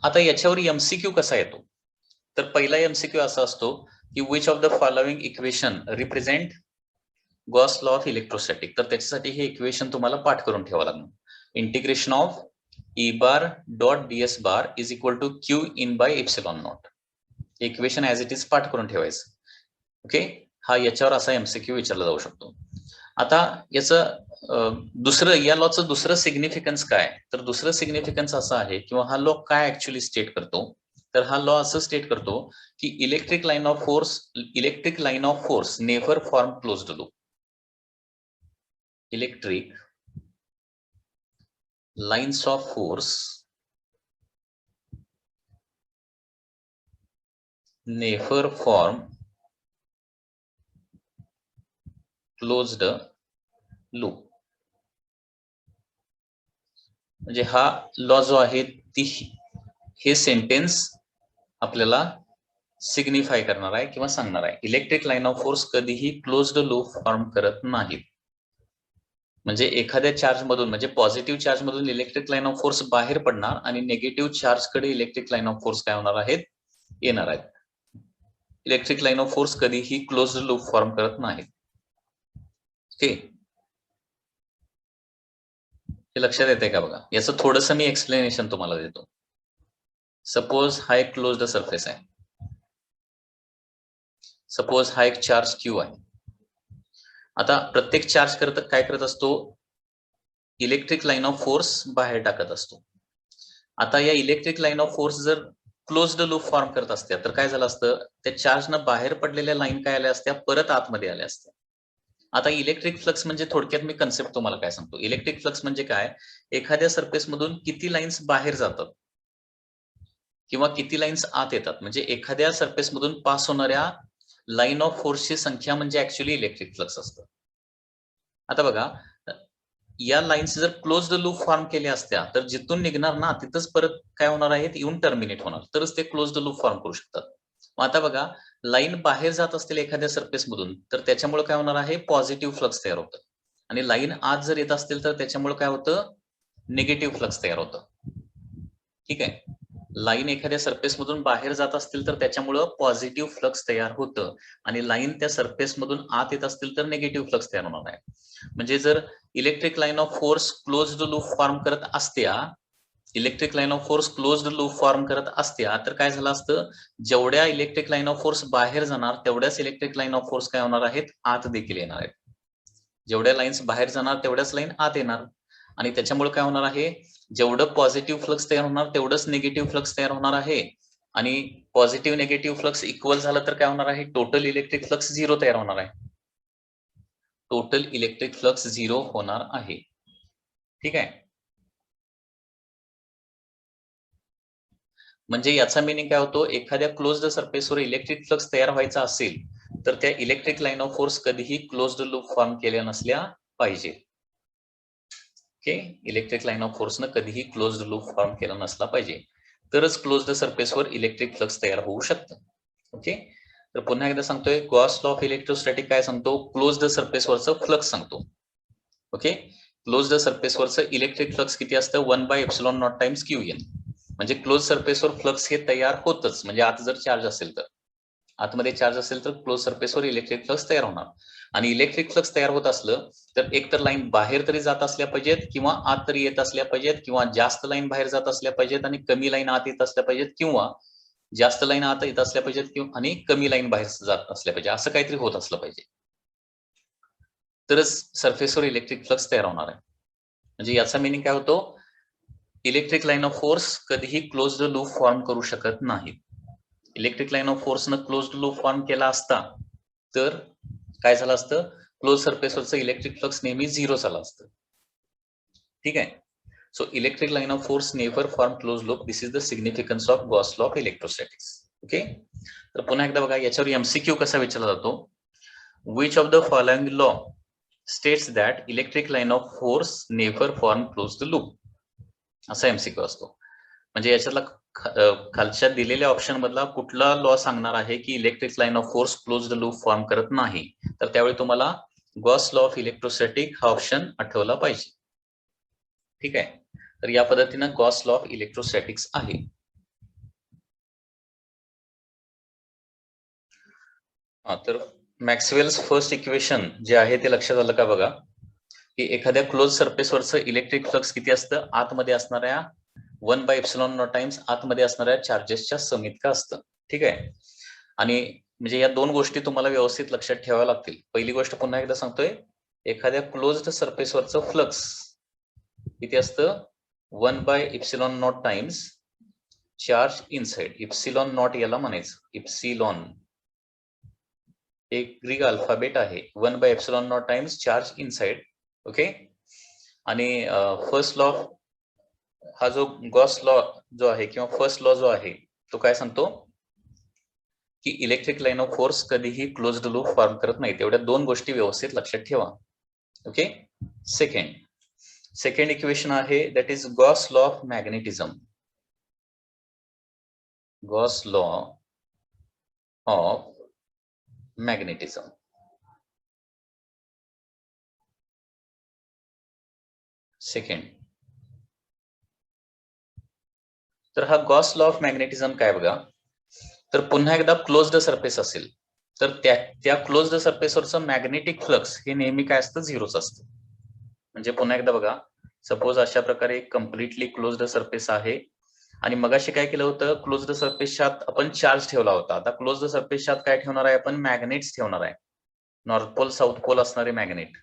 आता याच्यावर एमसीक्यू कसा येतो, तर पहिला एमसीक्यू असा असतो की which of the following equation represent Gauss law of electrostatic. तर त्याच्यासाठी हे इक्वेशन तुम्हाला पाठ करून ठेवावं लागणार. Integration of E bar dot ds bar is equal to Q in by ε0. Equation as it is पाठ करून ठेवायचं. ओके, हा याच्यावर असा एमसीक्यू विचारला जाऊ शकतो. आता याचं दुसरं, या लॉचं दुसरं सिग्निफिकन्स काय, तर दुसरं सिग्निफिकन्स असं आहे किंवा हा लॉ काय ऍक्च्युअली स्टेट करतो, तर हा लॉ असं स्टेट करतो की electric line of force never form closed loop. Electric lines of force never form closed loop. म्हणजे हा लॉ जो आहे ती हे सेंटेन्स आपल्याला सिग्निफाय करणार आहे किंवा सांगणार आहे. इलेक्ट्रिक लाईन ऑफ फोर्स कधीही क्लोज्ड लूप फॉर्म करत नाहीत. म्हणजे एखाद्या चार्ज मधून म्हणजे पॉझिटिव्ह चार्ज मधून इलेक्ट्रिक लाईन ऑफ फोर्स बाहेर पडणार आणि निगेटिव्ह चार्ज कडे इलेक्ट्रिक लाईन ऑफ फोर्स काय होणार आहेत, येणार आहेत. इलेक्ट्रिक लाईन ऑफ फोर्स कधीही क्लोज्ड लूप फॉर्म करत नाहीत. ओके, हे लक्षात येते का बघा. याचं थोडंसं मी एक्सप्लेनेशन तुम्हाला देतो. सपोज हा एक क्लोज्ड सरफेस आहे. सपोज हा एक चार्ज क्यू आहे. आता प्रत्येक चार्ज काय करत असतो, इलेक्ट्रिक लाईन ऑफ फोर्स बाहेर टाकत असतो. आता या इलेक्ट्रिक लाईन ऑफ फोर्स जर क्लोज्ड लूप फॉर्म करत असत्या तर काय झालं असतं, त्या चार्जनं बाहेर पडलेल्या लाईन काय आल्या असत्या, परत आतमध्ये आल्या असत्या. आता इलेक्ट्रिक फ्लक्स म्हणजे थोडक्यात मी कन्सेप्ट तुम्हाला काय सांगतो. इलेक्ट्रिक फ्लक्स म्हणजे काय, एखाद्या सरफेस मधून किती लाईन्स बाहेर जातात किंवा किती लाईन्स आत येतात, म्हणजे एखाद्या सरफेस मधून पास होणाऱ्या लाईन ऑफ फोर्सची संख्या म्हणजे ऍक्च्युअली इलेक्ट्रिक फ्लक्स असतं. आता बघा, या लाईन्स जर क्लोज्ड लूप फॉर्म केल्या असत्या तर जिथून निघणार ना तिथंच परत काय होणार आहेत, येऊन टर्मिनेट होणार, तरच ते क्लोज्ड लूप फॉर्म करू शकतात. मग आता बघा, लाईन बाहेर जात असतील एखाद्या सरफेस मधून तर त्याच्यामुळे काय होणार आहे, पॉझिटिव्ह फ्लक्स तयार होतं. आणि लाईन आत जर येत असतील तर त्याच्यामुळे काय होतं, निगेटिव्ह फ्लक्स तयार होतं. ठीक आहे, लाईन एखाद्या सरफेस मधून बाहेर जात असतील तर त्याच्यामुळे पॉझिटिव्ह फ्लक्स तयार होतं आणि लाईन त्या सरफेस मधून आत येत असतील तर निगेटिव्ह फ्लक्स तयार होणार आहे. म्हणजे जर electric line of force closed loop form करत असत्या, electric line of force closed loop form करत असत्या तर काय झालं असतं, जेवढ्या इलेक्ट्रिक लाईन ऑफ फोर्स बाहेर जाणार तेवढ्याच इलेक्ट्रिक लाईन ऑफ फोर्स काय होणार आहेत, आत देखील येणार आहेत. जेवढ्या लाईन्स बाहेर जाणार तेवढ्याच लाईन आत येणार आणि त्याच्यामुळे काय होणार आहे, जेवढं पॉझिटिव्ह फ्लक्स तयार होणार तेवढंच निगेटिव्ह फ्लक्स तयार होणार आहे. आणि पॉझिटिव्ह निगेटिव्ह फ्लक्स इक्वल झालं तर काय होणार आहे, टोटल इलेक्ट्रिक फ्लक्स 0 तयार होणार आहे. टोटल इलेक्ट्रिक फ्लक्स 0 होणार आहे. ठीक आहे, म्हणजे याचा मिनिंग काय होतो, एखाद्या क्लोज्ड सरफेसवर इलेक्ट्रिक फ्लक्स तयार व्हायचा असेल तर त्या इलेक्ट्रिक लाईन ऑफ फोर्स कधीही क्लोज्ड लूप फॉर्म केल्या नसल्या पाहिजे. ओके, इलेक्ट्रिक लाईन ऑफ फोर्सनं कधीही क्लोज्ड लूप फॉर्म केला नसला पाहिजे, तरच क्लोज्ड सरफेसवर इलेक्ट्रिक फ्लक्स तयार होऊ शकतं. ओके, तर पुन्हा एकदा सांगतोय, गॉस लॉ ऑफ इलेक्ट्रोस्टॅटिक काय सांगतो, क्लोज्ड सरफेसवरचं फ्लक्स सांगतो. ओके, क्लोज्ड सरफेसवरचं इलेक्ट्रिक फ्लक्स किती असतं, 1/ε0 टाइम्स QN. म्हणजे क्लोज सरफेसवर फ्लक्स हे तयार होतच, म्हणजे आत जर चार्ज असेल तर, आतमध्ये चार्ज असेल तर क्लोज सरफेसवर इलेक्ट्रिक फ्लक्स तयार होणार. आणि इलेक्ट्रिक फ्लक्स तयार होत असलं तर एकतर लाईन बाहेर तरी जात असल्या पाहिजेत किंवा आत तरी येत असल्या पाहिजेत, किंवा जास्त लाईन बाहेर जात असल्या पाहिजेत आणि कमी लाईन आत येत असल्या पाहिजेत, किंवा जास्त लाईन आत येत असल्या पाहिजेत किंवा आणि कमी लाईन बाहेर जात असल्या पाहिजे, असं काहीतरी होत असलं पाहिजे, तरच सरफेसवर इलेक्ट्रिक फ्लक्स तयार होणार आहे. म्हणजे याचा मिनिंग काय होतो, इलेक्ट्रिक लाईन ऑफ फोर्स कधीही क्लोज्ड लूप फॉर्म करू शकत नाही. इलेक्ट्रिक लाईन ऑफ फोर्सनं क्लोज्ड लूप फॉर्म केला असता तर काय झालं असतं, क्लोज सरफेसवरचं इलेक्ट्रिक फ्लक्स नेहमी 0 झालं असतं. ठीक आहे, so electric line of force never form close loop. This is the significance of Gauss law of electrostatics. Okay, तर पुन्हा एकदा बघा, याच्यावर एमसीक्यू कसा विचारला जातो, which of the following law states that electric line of force never form closed loop, असा MCQ असतो. म्हणजे याच्यातला खालच्या दिलेल्या ऑप्शन मधला कुठला लॉ सांगणार आहे की electric line of force closed loop form करत नाही, तर त्यावेळी तुम्हाला गॉस लॉ ऑफ इलेक्ट्रोस्टॅटिक हा ऑप्शन आठवला पाहिजे. ठीक आहे, तर या पद्धतीनं गॉस लॉ ऑफ इलेक्ट्रोस्टॅटिक्स आहे. तर मॅक्सवेल्स फर्स्ट इक्वेशन जे आहे ते लक्षात आलं का बघा, की एखाद्या क्लोज सरफेसवरचं इलेक्ट्रिक फ्लक्स किती असतं, आतमध्ये असणाऱ्या 1/ε0 टाइम्स आतमध्ये असणाऱ्या चार्जेसच्या समितका असतं. ठीक आहे, आणि म्हणजे या दोन गोष्टी तुम्हाला व्यवस्थित लक्षात ठेवाव्या लागतील. पहिली गोष्ट पुन्हा एकदा सांगतोय, एखाद्या क्लोज्ड सरफेसवरचं फ्लक्स किती असतं, 1/ε0 times charge inside. Epsilon naught याला म्हणायचं, इप्सिलॉन एक ग्रीक अल्फाबेट आहे, 1/ε0 टाइम्स चार्ज इनसाइड. ओके, आणि फर्स्ट लॉ, हा जो गॉस लॉ जो आहे किंवा फर्स्ट लॉ जो आहे तो काय सांगतो, की इलेक्ट्रिक लाईन ऑफ फोर्स कधीही क्लोज्ड लूप फॉर्म करत नाही. तेवढ्या दोन गोष्टी व्यवस्थित लक्षात ठेवा. ओके. सेकंड इक्वेशन आहे that is Gauss law of magnetism. Gauss law of magnetism. Second, तर हा गॉस लॉ ऑफ मॅग्नेटिझम काय बघा, तर पुन्हा एकदा क्लोज्ड सरफेस असेल तर त्या क्लोज्ड सरफेसवरचं मॅग्नेटिक फ्लक्स हे नेहमी काय असतं, झिरोच असतं. म्हणजे पुन्हा एकदा बघा, सपोज अशा प्रकारे कम्प्लिटली क्लोज्ड सरफेस आहे आणि मगाशी काय केलं होतं, क्लोज्ड सरफेसच्या आपण चार्ज ठेवला होता. आता क्लोज्ड सरफेसच्या काय ठेवणार आहे आपण, मॅग्नेट्स ठेवणार आहे. नॉर्थ पोल साऊथ पोल असणारे मॅग्नेट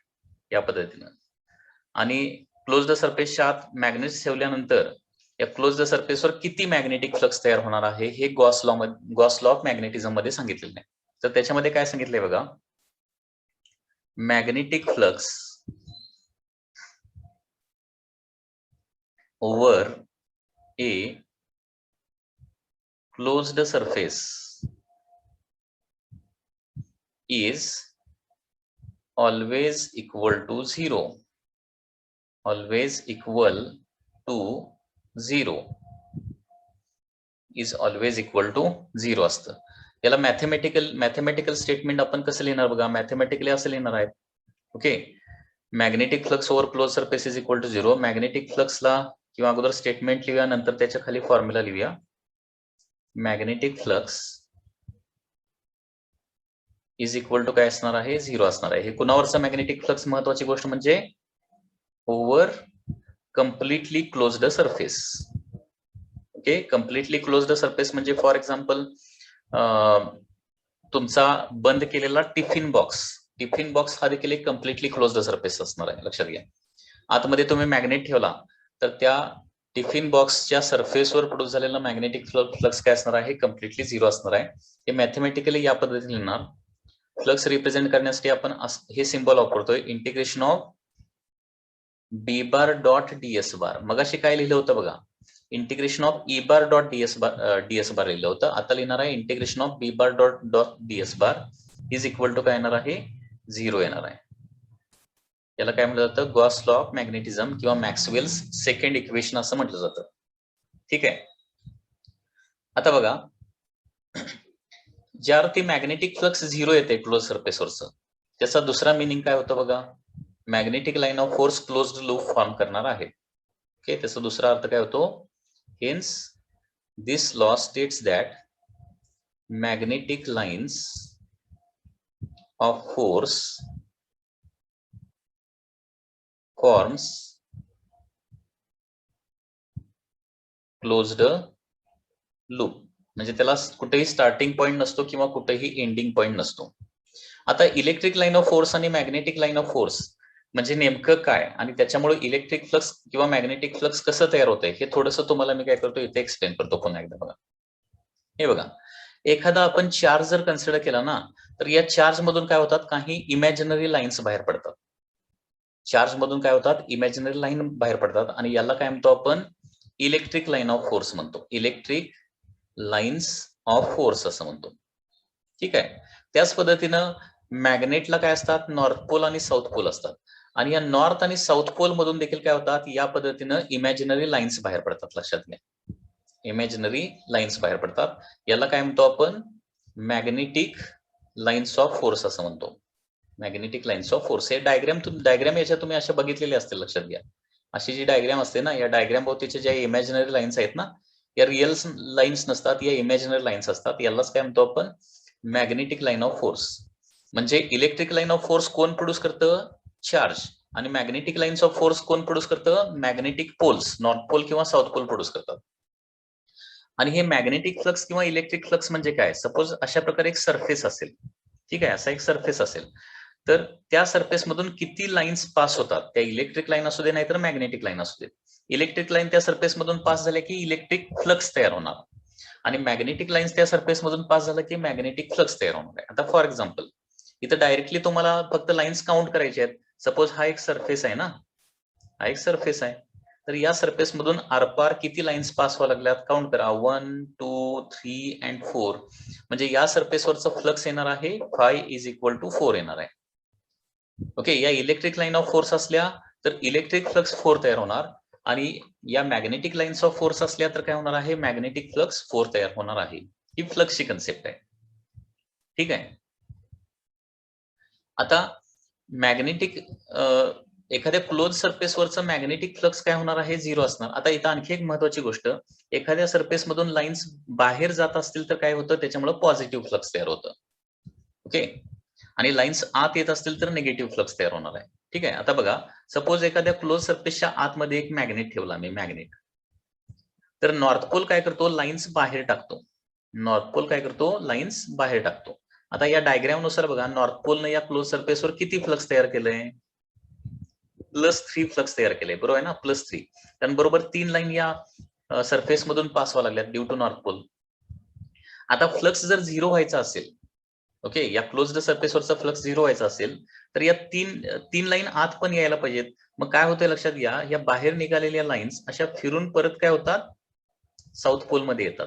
या पद्धतीनं. आणि क्लोज्ड सरफेसच्या आत मॅग्नेट्स ठेवल्यानंतर या क्लोज्ड सरफेसवर किती मॅग्नेटिक फ्लक्स तयार होणार आहे हे गॉस लॉ ऑफ मॅग्नेटिझम मध्ये सांगितलेलं आहे. तर त्याच्यामध्ये काय सांगितलंय बघा, magnetic flux over a closed surface is always equal to 0. Always equal to 0 is always equal to 0 असतं. याला मॅथमॅटिकल स्टेटमेंट आपण कसं लिहिणार बघा, मॅथमॅटिकली असं लिहिणार आहे. Okay, magnetic flux over close surface is equal to 0. Magnetic फ्लक्सला किंवा अगोदर स्टेटमेंट लिहूया, नंतर त्याच्या खाली फॉर्म्युला लिहूया. Magnetic flux is equal to काय असणार आहे, 0 असणार आहे. हे कुणावरचा मॅग्नेटिक फ्लक्स, महत्वाची गोष्ट म्हणजे over completely closed surface. Okay, completely closed surface म्हणजे फॉर एक्झाम्पल तुमचा बंद केलेला टिफिन बॉक्स हा देखील एक कम्प्लिटली क्लोज्ड सरफेस असणार आहे, लक्षात घ्या. आतमध्ये तुम्ही मॅग्नेट ठेवला तर त्या टिफिन बॉक्सच्या सरफेसवर प्रोड्यूस झालेला मॅग्नेटिक फ्लक्स काय असणार आहे, कम्प्लिटली 0 असणार आहे. हे मॅथमॅटिकली या पद्धतीने लिहिणार. फ्लक्स रिप्रेझेंट करण्यासाठी आपण हे सिंबल वापरतोय, integration of B bar dot DS bar. मगाशी काय लिहिलं होतं बघा, integration of E bar dot DS bar लिहिलं होतं. आता लिहिणार आहे integration of B bar dot DS bar is equal to काय येणार आहे, 0 येणार आहे. याला काय म्हटलं जातं, गॉस लॉ ऑफ मॅग्नेटिझम किंवा मॅक्सवेल्स सेकंड इक्वेशन असं म्हटलं जातं. ठीक आहे. आता बघा, ज्यावरती मॅग्नेटिक फ्लक्स 0 येते क्लोज सरफेसवरचं, त्याचा दुसरा मिनिंग काय होतं बघा, magnetic line of force closed loop form करणार आहे. ओके, त्याचा दुसरा अर्थ काय होतो, hence this law states that magnetic lines of force forms closed loop. म्हणजे त्याला कुठेही स्टार्टिंग पॉइंट नसतो किंवा कुठेही एंडिंग पॉइंट नसतो. आता इलेक्ट्रिक लाईन ऑफ फोर्स आणि मॅग्नेटिक लाईन ऑफ फोर्स म्हणजे नेमकं काय आणि त्याच्यामुळे इलेक्ट्रिक फ्लक्स किंवा मॅग्नेटिक फ्लक्स कसं तयार होतंय हे थोडंसं तुम्हाला मी काय करतो इथे एक्सप्लेन करतो पुन्हा एकदा. बघा, हे बघा, एखादा आपण चार्ज जर कन्सिडर केला ना, तर या चार्ज मधून काय होतात, काही इमॅजिनरी लाईन्स बाहेर पडतात. चार्ज मधून काय होतात, इमॅजिनरी लाईन बाहेर पडतात आणि याला काय म्हणतो आपण, इलेक्ट्रिक लाईन ऑफ फोर्स म्हणतो. इलेक्ट्रिक लाईन्स ऑफ फोर्स असं म्हणतो. ठीक आहे. त्याच पद्धतीनं मॅग्नेटला काय असतात, नॉर्थ पोल आणि साऊथ पोल असतात आणि या नॉर्थ आणि साऊथ पोल मधून देखील काय होतात, या पद्धतीनं इमॅजिनरी लाईन्स बाहेर पडतात. लक्षात घ्या, इमॅजिनरी लाईन्स बाहेर पडतात. याला काय म्हणतो आपण, मॅग्नेटिक लाईन्स ऑफ फोर्स असं म्हणतो. Magnetic lines of force. हे डायग्राम याच्या तुम्ही अशा बघितलेले असतील, लक्षात घ्या. अशी जी डायग्राम असते ना, या डायग्राम भोवतीच्या ज्या इमॅजिनरी लाईन्स आहेत ना, या रिअल लाईन्स नसतात, या इमॅजिनरी लाईन्स असतात. यालाच काय म्हणतो आपण, मॅग्नेटिक लाईन ऑफ फोर्स. म्हणजे इलेक्ट्रिक लाईन ऑफ फोर्स कोण प्रोड्यूस करतं, चार्ज. आणि मॅग्नेटिक लाईन्स ऑफ फोर्स कोण प्रोड्यूस करतं, मॅग्नेटिक पोल्स, नॉर्थ पोल किंवा साऊथ पोल प्रोड्यूस करतात. आणि हे मॅग्नेटिक फ्लक्स किंवा इलेक्ट्रिक फ्लक्स म्हणजे काय, सपोज अशा प्रकारे एक सरफेस असेल. ठीक आहे, असा एक सरफेस असेल तर त्या सरफेस मधून किती लाईन्स पास होतात, त्या इलेक्ट्रिक लाईन असू दे नाहीतर मॅग्नेटिक लाईन असू दे. इलेक्ट्रिक लाईन त्या सरफेस मधून पास झाल्या की इलेक्ट्रिक फ्लक्स तयार होणार आणि मॅग्नेटिक लाईन्स त्या सरफेस मधून पास झालं की मॅग्नेटिक फ्लक्स तयार होणार आहे. आता फॉर एक्झाम्पल इथं डायरेक्टली तुम्हाला फक्त लाईन्स काउंट करायचे आहेत. सपोज हा एक सरफेस आहे ना, हा एक सरफेस आहे, तर या सरफेस मधून आरपार किती लाईन्स पास व्हायला लागल्यात, काउंट करा. 1 2 3 अँड 4 म्हणजे या सरफेसवरचं फ्लक्स येणार आहे 5 इज इक्वल टू 4 येणार आहे. ओके, या इलेक्ट्रिक लाईन ऑफ फोर्स असल्या तर इलेक्ट्रिक फ्लक्स 4 तयार होणार आणि या मॅग्नेटिक लाईन्स ऑफ फोर्स असल्या तर काय होणार आहे, मॅग्नेटिक फ्लक्स 4 तयार होणार आहे. ही फ्लक्सची कन्सेप्ट आहे. ठीक आहे. आता मॅग्नेटिक एखाद्या क्लोज सरफेसवरचं मॅग्नेटिक फ्लक्स काय होणार आहे, 0 असणार. आता इथं आणखी एक महत्वाची गोष्ट, एखाद्या सरफेस मधून लाईन्स बाहेर जात असतील तर काय होतं, त्याच्यामुळे पॉझिटिव्ह फ्लक्स तयार होतं. ओके, आणि लाईन्स आत येत असतील तर निगेटिव्ह फ्लक्स तयार होणार आहे. ठीक आहे. आता बघा, सपोज एखाद्या क्लोज सरफेसच्या आतमध्ये एक मॅग्नेट ठेवला मी, मॅग्नेट, तर नॉर्थ पोल काय करतो, लाईन्स बाहेर टाकतो. नॉर्थ पोल काय करतो, लाईन्स बाहेर टाकतो. आता या डायग्राम नुसार बघा, नॉर्थ पोलने या क्लोज सरफेसवर किती फ्लक्स तयार केलंय, +3 फ्लक्स तयार केले, बरोबर आहे ना, +3. कारण बरोबर 3 लाईन या सरफेस मधून पास व्हायला लागल्यात ड्यू टू नॉर्थ पोल. आता फ्लक्स जर 0 व्हायचा असेल, ओके, या क्लोज्ड सरफेसवरचा फ्लक्स 0 व्हायचा असेल तर या तीन लाईन आत पण यायला पाहिजेत. मग काय होतंय लक्षात घ्या, या बाहेर निघालेल्या लाईन्स अशा फिरून परत काय होतात, साऊथ पोल मध्ये येतात.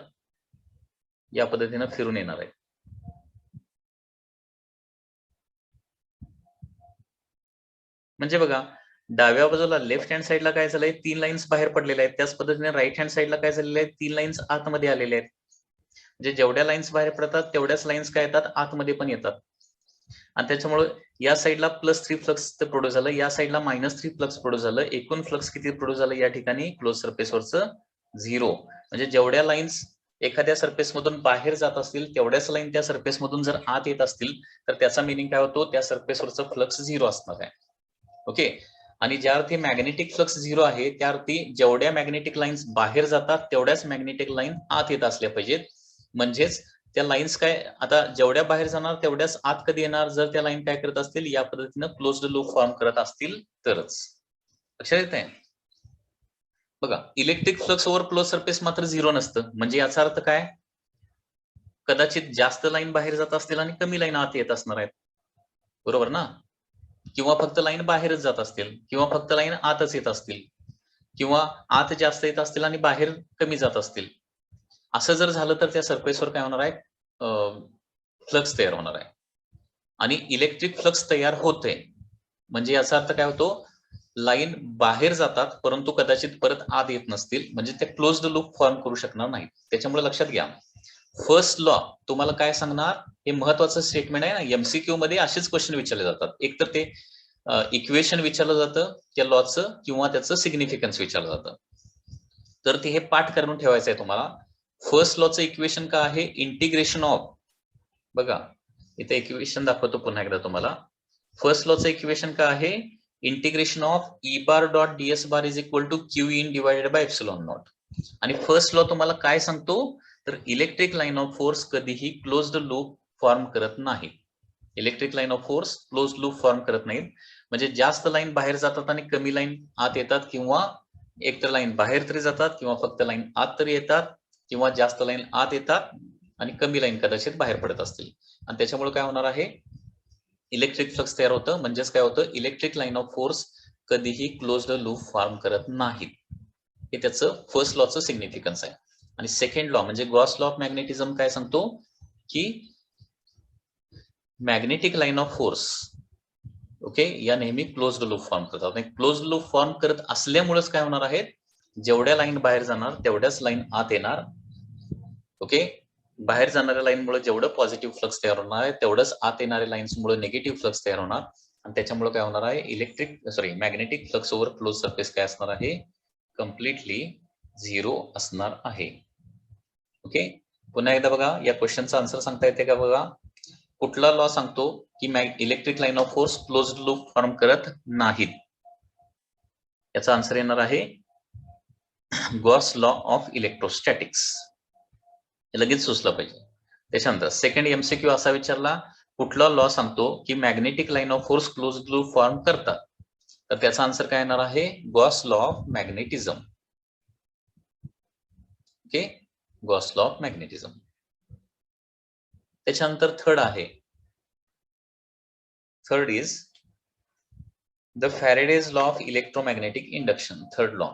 या पद्धतीनं फिरून येणार आहे. म्हणजे बघा, डाव्या बाजूला लेफ्ट हँड साईडला काय झालंय, 3 लाईन्स बाहेर पडलेल्या आहेत. त्याच पद्धतीने राईट हँड साईडला काय झालेलं आहे, 3 लाईन्स आतमध्ये आलेल्या आहेत. म्हणजे जेवढ्या लाईन्स बाहेर पडतात तेवढ्याच लाईन्स काय येतात, आतमध्ये पण येतात. आणि त्याच्यामुळे या साईडला +3 फ्लक्स प्रोड्यूस झालं, या साईडला -3 फ्लक्स प्रोड्यूस झालं. एकूण फ्लक्स किती प्रोड्यूस झालं या ठिकाणी, क्लोज सरफेसवरचं 0. म्हणजे जेवढ्या लाईन्स एखाद्या सरफेस मधून बाहेर जात असतील तेवढ्याच लाईन त्या सरफेस मधून जर आत येत असतील तर त्याचा मिनिंग काय होतो, त्या सरफेसवरचं फ्लक्स 0 असणार आहे. ओके, आणि ज्या अर्थी मॅग्नेटिक फ्लक्स 0 आहे त्या अर्थी जेवढ्या मॅग्नेटिक लाईन्स बाहेर जातात तेवढ्याच मॅग्नेटिक लाईन आत येत असल्या पाहिजेत. म्हणजेच त्या लाईन्स काय, आता जेवढ्या बाहेर जाणार तेवढ्याच आत कधी येणार, जर त्या लाईन काय करत असतील, या पद्धतीनं क्लोज्ड लूप फॉर्म करत असतील तरच. लक्षात येत आहे. बघा, electric flux over close surface मात्र 0 नसतं. म्हणजे याचा अर्थ काय, कदाचित जास्त लाईन बाहेर जात असतील आणि कमी लाईन आत येत असणार आहेत, बरोबर ना, किंवा फक्त लाईन बाहेरच जात असतील, किंवा फक्त लाईन आतच येत असतील, किंवा आत जास्त येत असतील आणि बाहेर कमी जात असतील. असं जर झालं तर त्या सरफेसवर काय होणार आहे, फ्लक्स तयार होणार आहे. आणि इलेक्ट्रिक फ्लक्स तयार होते म्हणजे याचा अर्थ काय होतो, लाईन बाहेर जातात परंतु कदाचित परत आत येत नसतील, म्हणजे ते क्लोज्ड लूप फॉर्म करू शकणार नाही. त्याच्यामुळे लक्षात घ्या, फर्स्ट लॉ तुम्हाला काय सांगणार, हे महत्वाचं स्टेटमेंट आहे ना. एमसीक्यू मध्ये असेच क्वेश्चन विचारले जातात. एक तर ते इक्वेशन विचारलं जातं त्या लॉचं, किंवा त्याचं सिग्निफिकन्स विचारलं जातं. तर ते हे पाठ करून ठेवायचं आहे तुम्हाला. फर्स्ट लॉचं इक्वेशन काय आहे, इंटिग्रेशन ऑफ, बघा इथे इक्वेशन दाखवतो पुन्हा एकदा तुम्हाला. फर्स्ट लॉचं इक्वेशन काय आहे, integration of E bar dot DS bar is equal to Q in divided by epsilon naught. आणि फर्स्ट लॉ तुम्हाला काय सांगतो, तर इलेक्ट्रिक लाईन ऑफ फोर्स कधीही क्लोज्ड लूप फॉर्म करत नाही. Electric line of force close loop form करत नाहीत. म्हणजे जास्त लाईन बाहेर जातात आणि कमी लाईन आत येतात, किंवा एकतर लाईन बाहेर तरी जातात किंवा फक्त लाईन आत तरी येतात, किंवा जास्त लाईन आत येतात आणि कमी लाईन कदाचित बाहेर पडत असतील. आणि त्याच्यामुळे काय होणार आहे, इलेक्ट्रिक फ्लक्स तयार होतं. म्हणजेच काय होतं, इलेक्ट्रिक लाईन ऑफ फोर्स कधीही क्लोज्ड लूप फॉर्म करत नाहीत. हे त्याचं फर्स्ट लॉचं सिग्निफिकन्स आहे. आणि सेकंड लॉ म्हणजे गॉस लॉ ऑफ मॅग्नेटिझम काय सांगतो, की magnetic line of force, okay, या नेहमी क्लोज्ड लूप फॉर्म करतात. क्लोज्ड लूप फॉर्म करत असल्यामुळेच काय होणार आहे, जेवढ्या लाईन बाहेर जाणार तेवढ्याच लाईन आत येणार. ओके, बाहेर जाणाऱ्या लाईनमुळे जेवढं पॉझिटिव्ह फ्लक्स तयार होणार आहे तेवढंच आत येणाऱ्या लाईन्समुळे निगेटिव्ह फ्लक्स तयार होणार. आणि त्याच्यामुळे काय होणार आहे, magnetic flux over close surface काय असणार आहे, कम्प्लिटली 0 असणार आहे. ओके, पुन्हा एकदा बघा, या क्वेश्चनचा आन्सर सांगता येते का बघा. कुठला लॉ सांगतो की electric line of force closed loop form करत नाहीत, याचा आन्सर येणार आहे गॉस लॉ ऑफ इलेक्ट्रोस्टॅटिक्स. लगेच सुचलं पाहिजे. त्याच्यानंतर सेकंड एमसीक्यू असा विचारला, कुठला लॉ सांगतो की magnetic line of force closed loop form करतात, तर त्याचा आन्सर काय येणार आहे, Gauss law of magnetism. Okay, Gauss law of magnetism. त्याच्यानंतर third is the Faraday's law of electromagnetic induction. Third law,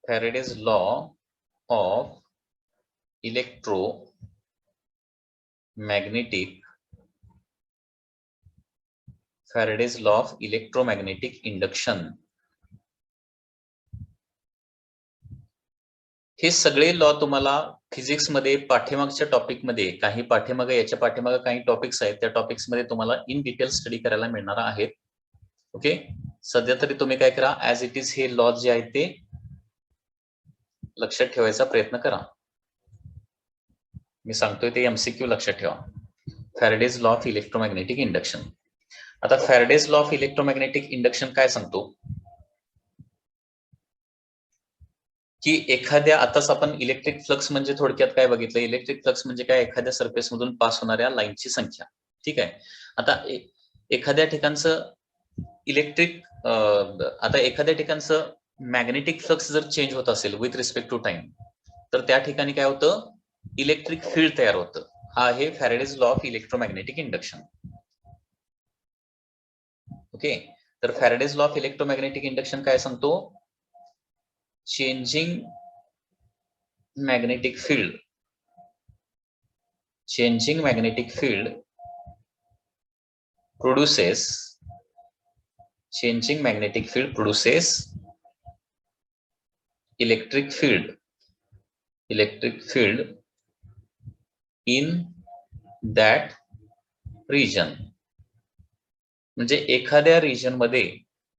Faraday's law of Faraday's law of electromagnetic induction. हे सगळे law तुम्हाला फिजिक्स मध्ये पाठीमागच्या टॉपिक मध्ये काही पाठीमागे याच्या पाठीमागे काही टॉपिक्स आहेत त्या टॉपिक्स मध्ये तुम्हाला इन डिटेल स्टडी करायला मिळणार आहेत. ओके, सध्या तरी तुम्ही काय करा, ऍज इट इज हे लॉ जे आहेत ते लक्षात ठेवायचा प्रयत्न करा. मी सांगतोय ते एमसीक्यू लक्षात ठेवा. Faraday's law of electromagnetic induction. आता Faraday's law of electromagnetic induction काय सांगतो की एखाद्या, आताच आपण इलेक्ट्रिक फ्लक्स म्हणजे थोडक्यात काय बघितलं, इलेक्ट्रिक फ्लक्स म्हणजे काय, एखाद्या सरफेस मधून पास होणाऱ्या लाईनची संख्या. ठीक आहे. आता एखाद्या ठिकाणचं इलेक्ट्रिक आता एखाद्या ठिकाणचं मॅग्नेटिक फ्लक्स जर चेंज होत असेल विथ रिस्पेक्ट टू टाइम, तर त्या ठिकाणी काय होतं, इलेक्ट्रिक फील्ड तयार होतं. हा आहे Faraday's law of electromagnetic induction. Okay, तर Faraday's law of electromagnetic induction काय सांगतो, changing magnetic field produces electric field in that region. म्हणजे एखाद्या रिजन मध्ये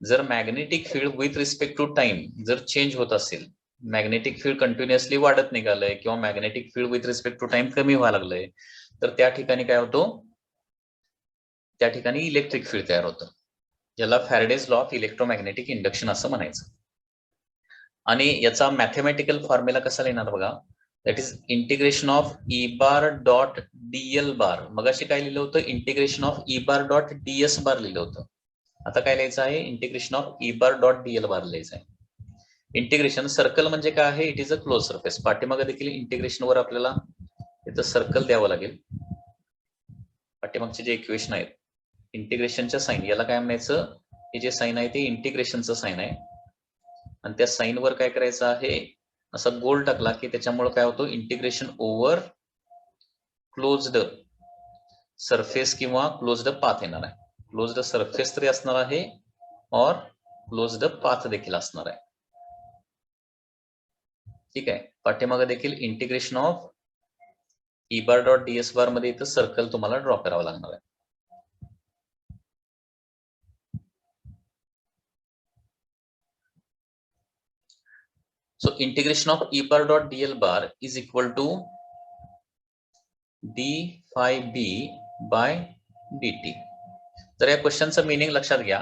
जर magnetic field with respect to time जर चेंज होत असेल, मॅग्नेटिक फील्ड कंटिन्युअसली वाढत निघालंय किंवा magnetic field with respect to time कमी व्हायला लागलंय, तर त्या ठिकाणी काय होतो, त्या ठिकाणी इलेक्ट्रिक फील्ड तयार होतं, ज्याला Faraday's law of electromagnetic induction असं म्हणायचं. आणि याचा मॅथमॅटिकल फॉर्म्युला कसा लिहिणार बघा, that is integration of E bar dot Diehl bar. मग अशी काय लिहिलं होतं, integration of E bar dot DS bar लिहिलं होतं. आता काय लिहायचं आहे, integration of E bar dot Diehl bar लिहायचं आहे. इंटिग्रेशन सर्कल म्हणजे काय आहे, it is a close surface. पाठीमागे देखील इंटिग्रेशन वर आपल्याला इथं सर्कल द्यावं लागेल. पाठीमागचे जे इक्वेशन आहेत इंटिग्रेशनच्या साईन, याला काय म्हणायचं, हे जे साईन आहे ते इंटिग्रेशनचं साईन आहे. आणि त्या साईन वर काय करायचं आहे, असा गोल टाकला की त्याच्यामुळे काय होतं, इंटिग्रेशन ओव्हर क्लोज्ड सरफेस किंवा क्लोज्ड पाथ येणार आहे. क्लोज्ड सरफेस तरी असणार आहे और क्लोज्ड पाथ देखील असणार आहे. ठीक आहे. पाठीमागे देखील integration of E bar dot DS bar मध्ये इथं सर्कल तुम्हाला ड्रॉ करावं लागणार आहे. So integration of E bar dot DL bar is equal to d phi b by dt. तर या क्वेश्चनचं मीनिंग लक्षात घ्या.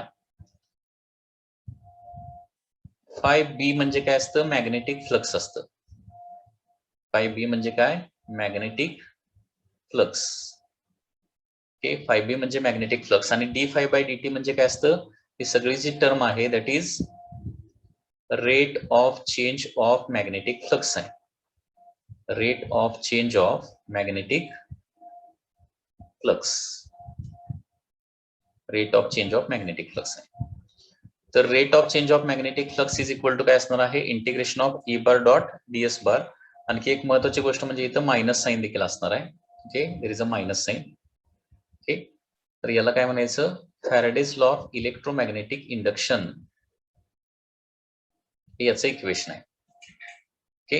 फाय बी म्हणजे काय असतं, मॅग्नेटिक फ्लक्स असतं. फाय बी म्हणजे काय, magnetic flux. Okay, phi B म्हणजे मॅग्नेटिक फ्लक्स. आणि डी फाय बाय dt म्हणजे काय असतं, ही सगळी जी टर्म आहे that is rate of change of magnetic flux आहे. Rate of change of magnetic flux, rate of change of magnetic flux आहे. तर rate of change of magnetic flux is equal to काय असणार आहे, integration of E bar dot DS बार. आणखी एक महत्वाची गोष्ट म्हणजे इथं मायनस साईन देखील असणार आहे. Okay, there is a minus sign. Okay, तर याला काय म्हणायचं, Faraday's law of electromagnetic induction, हे याचं इक्वेशन आहे. ओके,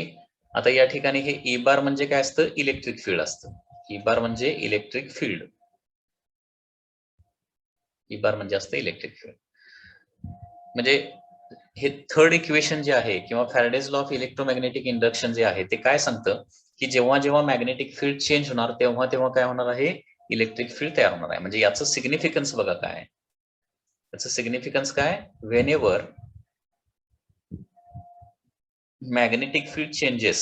आता या ठिकाणी हे ई बार म्हणजे काय असतं, इलेक्ट्रिक फील्ड असतं. ई बार म्हणजे इलेक्ट्रिक फील्ड, ई बार म्हणजे असतं इलेक्ट्रिक फील्ड. म्हणजे हे थर्ड इक्वेशन जे आहे किंवा Faraday's law of electromagnetic induction जे आहे ते काय सांगतं की जेव्हा जेव्हा मॅग्नेटिक फील्ड चेंज होणार तेव्हा तेव्हा काय होणार आहे, इलेक्ट्रिक फील्ड तयार होणार आहे. म्हणजे याचं सिग्निफिकन्स बघा काय, याचं सिग्निफिकन्स काय, whenever magnetic field changes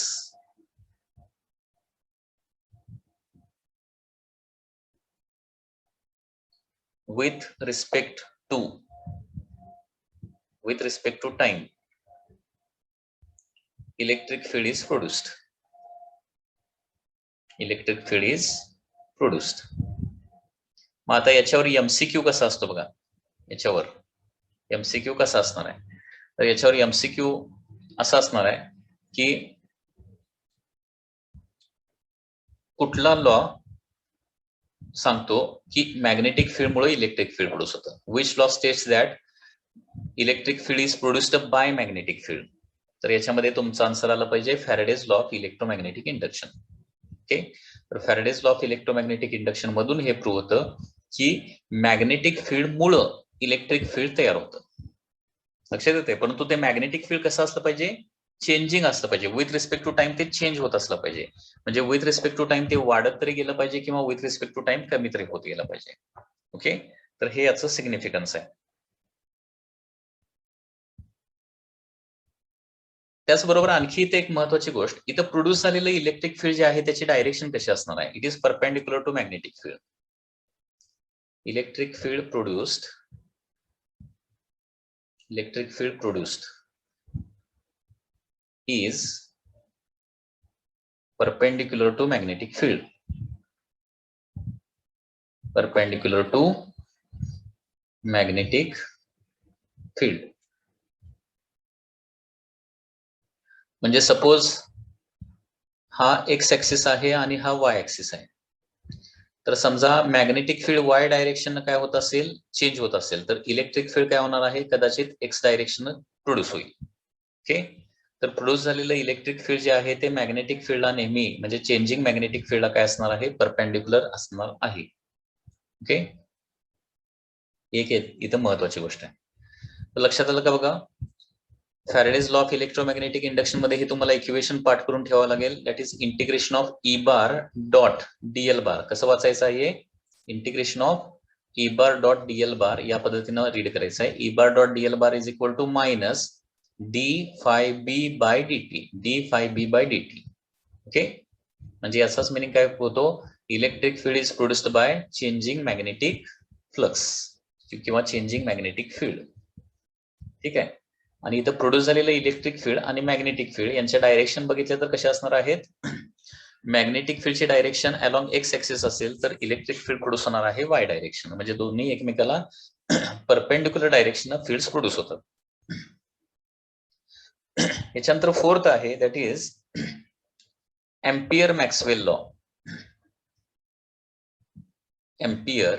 with respect to time, electric field is produced. Electric field is produced. मग आता याच्यावर एमसीक्यू कसा असतो बघा, याच्यावर एमसीक्यू कसा असणार आहे, तर याच्यावर एमसीक्यू असं असणार आहे की कुठला लॉ सांगतो की मॅग्नेटिक फील्डमुळे इलेक्ट्रिक फील्ड प्रोड्यूस होतं. Which law states that electric field is produced by magnetic field. तर याच्यामध्ये तुमचा आन्सर आला पाहिजे Faraday's law of electromagnetic induction. Okay, तर Faraday's law of electromagnetic induction मधून हे प्रूव्ह होतं की मॅग्नेटिक फील्ड मुळे इलेक्ट्रिक फील्ड तयार होतं. लक्षात येते, परंतु ते मॅग्नेटिक फील्ड कसं असलं पाहिजे, चेंजिंग असलं पाहिजे. विथ रिस्पेक्ट टू टाइम ते चेंज होत असलं पाहिजे. म्हणजे विथ रिस्पेक्ट टू टाइम ते वाढत तरी गेलं पाहिजे किंवा विथ रिस्पेक्ट टू टाइम कमी तरी होत गेलं पाहिजे. ओके, तर हे याचं सिग्निफिकन्स आहे. त्याचबरोबर आणखी इथे एक महत्वाची गोष्ट, इथं प्रोड्यूस झालेलं इलेक्ट्रिक फील्ड जे आहे त्याची डायरेक्शन कशी असणार आहे. It is perpendicular to magnetic field. Electric field produced is perpendicular to magnetic field. Perpendicular to magnetic field. म्हणजे सपोज हा एक्स ऍक्सिस आहे आणि हा वाय ऍक्सिस आहे. तर समजा मॅग्नेटिक फील्ड वाय डायरेक्शन काय होत असेल, चेंज होत असेल, तर इलेक्ट्रिक फील्ड काय होणार आहे, कदाचित एक्स डायरेक्शन प्रोड्यूस होईल. ओके, तर प्रोड्यूस झालेलं इलेक्ट्रिक फील्ड जे आहे ते मॅग्नेटिक फील्डला नेहमी म्हणजे चेंजिंग मॅग्नेटिक फील्डला काय असणार आहे, परपेंडिक्युलर असणार आहे. ओके, एक इथं महत्वाची गोष्ट आहे. तर लक्षात आलं का बघा, Faraday's law of electromagnetic induction मध्ये हे तुम्हाला इक्वेशन पाठ करून ठेवावं लागेल. That is integration of E bar dot Diehl bar. कसं वाचायचं आहे, integration of E bar dot Diehl bar या पद्धतीनं रीड करायचं आहे. E bar dot Diehl bar is equal to minus D phi B by DT. D phi B by DT. Okay, म्हणजे याचाच meaning काय होतो, electric field is produced bye changing magnetic flux किंवा changing magnetic field. ठीक आहे, आणि इथं produce झालेलं इलेक्ट्रिक फील्ड आणि मॅग्नेटिक फील्ड यांच्या डायरेक्शन बघितलं तर कशा असणार आहेत. मॅग्नेटिक फील्डची डायरेक्शन अलॉंग एक्स ऍक्सिस असेल तर इलेक्ट्रिक फील्ड प्रोड्यूस होणार आहे वाय डायरेक्शन. म्हणजे दोन्ही एकमेकाला परपेंडिक्युलर डायरेक्शन फील्ड प्रोड्यूस होतात. याच्यानंतर फोर्थ आहे that is Ampere Maxwell law. Ampere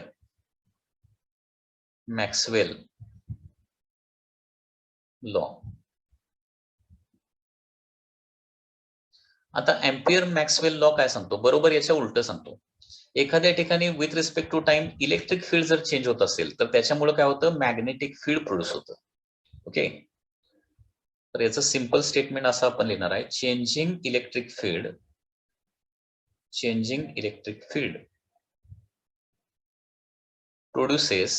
Maxwell law. आता एम्पियर मॅक्सवेल लॉ काय सांगतो, बरोबर याच्या उलट सांगतो. एखाद्या ठिकाणी with respect to time electric field जर चेंज होत असेल तर त्याच्यामुळे काय होतं, मॅग्नेटिक फील्ड प्रोड्यूस होतं. ओके, तर याचं सिंपल स्टेटमेंट असं आपण लिहिणार आहे, changing electric field produces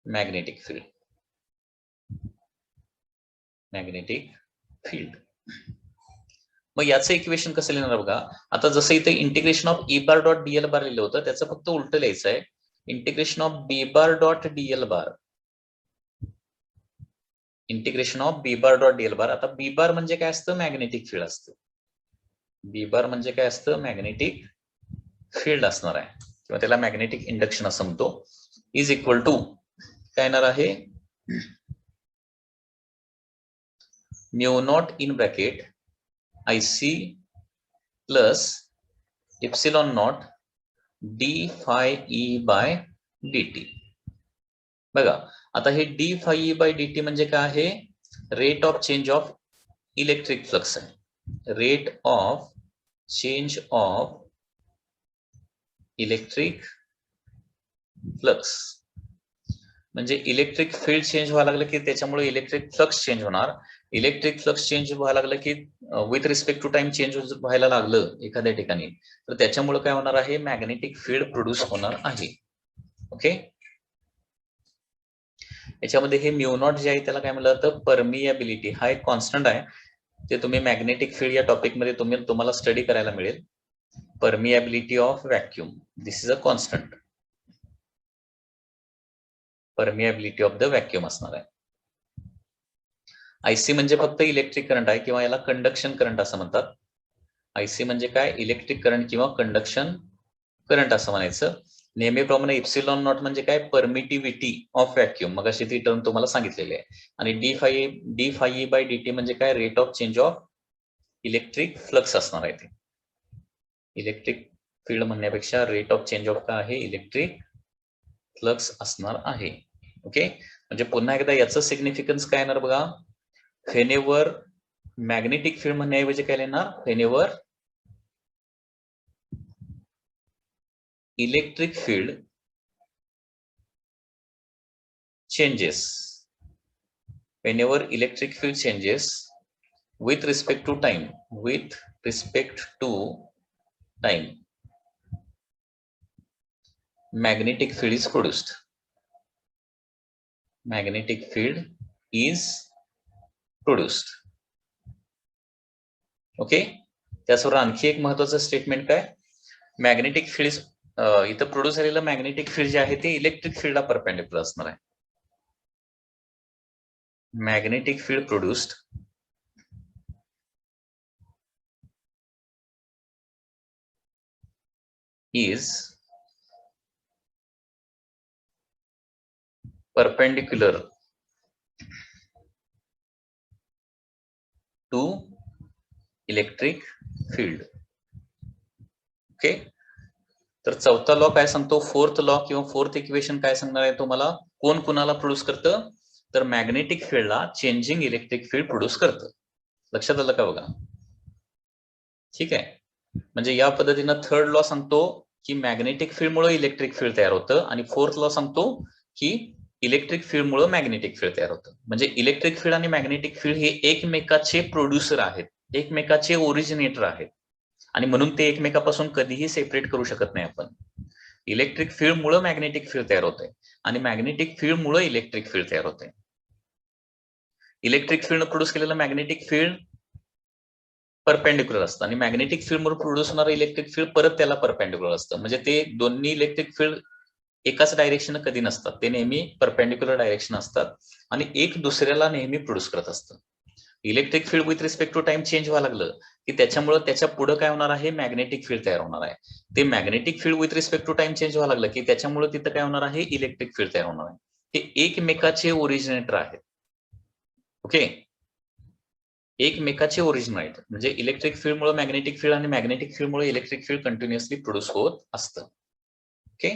magnetic field. मग याचं इक्वेशन कसं लिहिणार बघा. आता जसं इथे integration of E bar dot Diehl bar लिहिलं होतं त्याचं फक्त उलट लिहायचं आहे, integration of B bar dot Diehl bar. Integration of B bar dot Diehl bar. आता बी बार म्हणजे काय असतं, मॅग्नेटिक फील्ड असतं. बी बार म्हणजे काय असतं, मॅग्नेटिक फील्ड असणार आहे किंवा त्याला मॅग्नेटिक इंडक्शन असं म्हणतो. इज इक्वल टू काय येणार आहे, mu naught in bracket IC plus epsilon naught D phi E by dt. बघा आता हे D phi E by dt म्हणजे काय आहे, rate of change of electric flux आहे. Rate of change of electric flux म्हणजे इलेक्ट्रिक फील्ड चेंज व्हायला लागलं की त्याच्यामुळे इलेक्ट्रिक फ्लक्स चेंज होणार. इलेक्ट्रिक फ्लक्स चेंज व्हायला लागलं की with respect to time change व्हायला लागलं एखाद्या ठिकाणी तर त्याच्यामुळे काय होणार आहे, मॅग्नेटिक फील्ड प्रोड्यूस होणार आहे. ओके, याच्यामध्ये हे म्यू नॉट जे आहे त्याला काय म्हणलं जातं, परमिएबिलिटी. हा एक कॉन्स्टंट आहे, ते तुम्ही मॅग्नेटिक फील्ड या टॉपिक मध्ये तुम्हाला स्टडी करायला मिळेल. Permeability of vacuum, this is a constant. Permeability of the vacuum असणार आहे. आयसी म्हणजे फक्त इलेक्ट्रिक करंट आहे किंवा याला कंडक्शन करंट असं म्हणतात. आयसी म्हणजे काय, इलेक्ट्रिक करंट किंवा कंडक्शन करंट असं म्हणायचं. नेहमीप्रमाणे इप्सिलॉन नॉट म्हणजे काय, परमिटिव्हिटी ऑफ व्हॅक्यूम, मग अशी ती टर्म तुम्हाला सांगितलेली आहे. आणि D phi by D T म्हणजे काय, rate of change of electric flux असणार आहे. ते इलेक्ट्रिक फील्ड म्हणण्यापेक्षा रेट ऑफ चेंज ऑफ काय आहे, इलेक्ट्रिक फ्लक्स असणार आहे. ओके, म्हणजे पुन्हा एकदा याचं सिग्निफिकन्स काय येणार बघा, व्हेनेवर मॅग्नेटिक फील्ड म्हणण्याऐवजी काय येणार, whenever electric field changes, whenever electric field changes with respect to time, magnetic field is produced. Magnetic field is produced. Okay, त्यासोबत आणखी एक महत्वाचं स्टेटमेंट काय, मॅग्नेटिक फील्ड इथं प्रोड्यूस झालेलं मॅग्नेटिक फील्ड जे आहे ते इलेक्ट्रिक फील्डला परपेंडिक्युलर असणार आहे. Magnetic field produced is perpendicular to electric field. Okay, तर चौथा लॉ काय सांगतो, फोर्थ लॉ किंवा फोर्थ इक्वेशन काय सांगणार आहे तुम्हाला, कोण कुणाला प्रोड्यूस करतं, तर मॅग्नेटिक फील्डला चेंजिंग इलेक्ट्रिक फील्ड प्रोड्यूस करतं. लक्षात आलं का बघा. ठीक आहे, म्हणजे या पद्धतीनं थर्ड लॉ सांगतो की मॅग्नेटिक फील्डमुळे इलेक्ट्रिक फील्ड तयार होतं, आणि फोर्थ लॉ सांगतो की इलेक्ट्रिक फील्डमुळे मॅग्नेटिक फील्ड तयार होतं. म्हणजे इलेक्ट्रिक फील्ड आणि मॅग्नेटिक फील्ड हे एकमेकाचे प्रोड्युसर आहेत, एकमेकाचे ओरिजिनेटर आहेत, आणि म्हणून ते एकमेकापासून कधीही सेपरेट करू शकत नाही आपण. इलेक्ट्रिक फील्ड मुळे मॅग्नेटिक फील्ड तयार होते आणि मॅग्नेटिक फील्ड मुळे इलेक्ट्रिक फील्ड तयार होते. इलेक्ट्रिक फील्ड प्रोड्यूस केलेलं मॅग्नेटिक फील्ड परपेंडिक्युलर असतं, आणि मॅग्नेटिक फील्ड मुळे प्रोड्यूस होणारं इलेक्ट्रिक फील्ड परत त्याला परपेंडिक्युलर असतं. म्हणजे ते दोन्ही इलेक्ट्रिक फील्ड एकाच डायरेक्शन कधी नसतात, ते नेहमी परपेंडिक्युलर डायरेक्शन असतात आणि एक दुसऱ्याला नेहमी प्रोड्यूस करत असतं. Electric field with respect to time change व्हायला लागलं की त्याच्यामुळे त्याच्या पुढे काय होणार आहे, मॅग्नेटिक फील्ड तयार होणार आहे. ते magnetic field with respect to time change व्हायला लागलं की त्याच्यामुळे तिथं काय होणार आहे, इलेक्ट्रिक फील्ड तयार होणार आहे. हे एकमेकाचे ओरिजिनेटर आहेत. ओके, एकमेकाचे ओरिजिनेटर, म्हणजे इलेक्ट्रिक फील्ड मुळे मॅग्नेटिक फील्ड आणि मॅग्नेटिक फील्ड मुळे इलेक्ट्रिक फील्ड कंटिन्युअसली प्रोड्यूस होत असतं. ओके.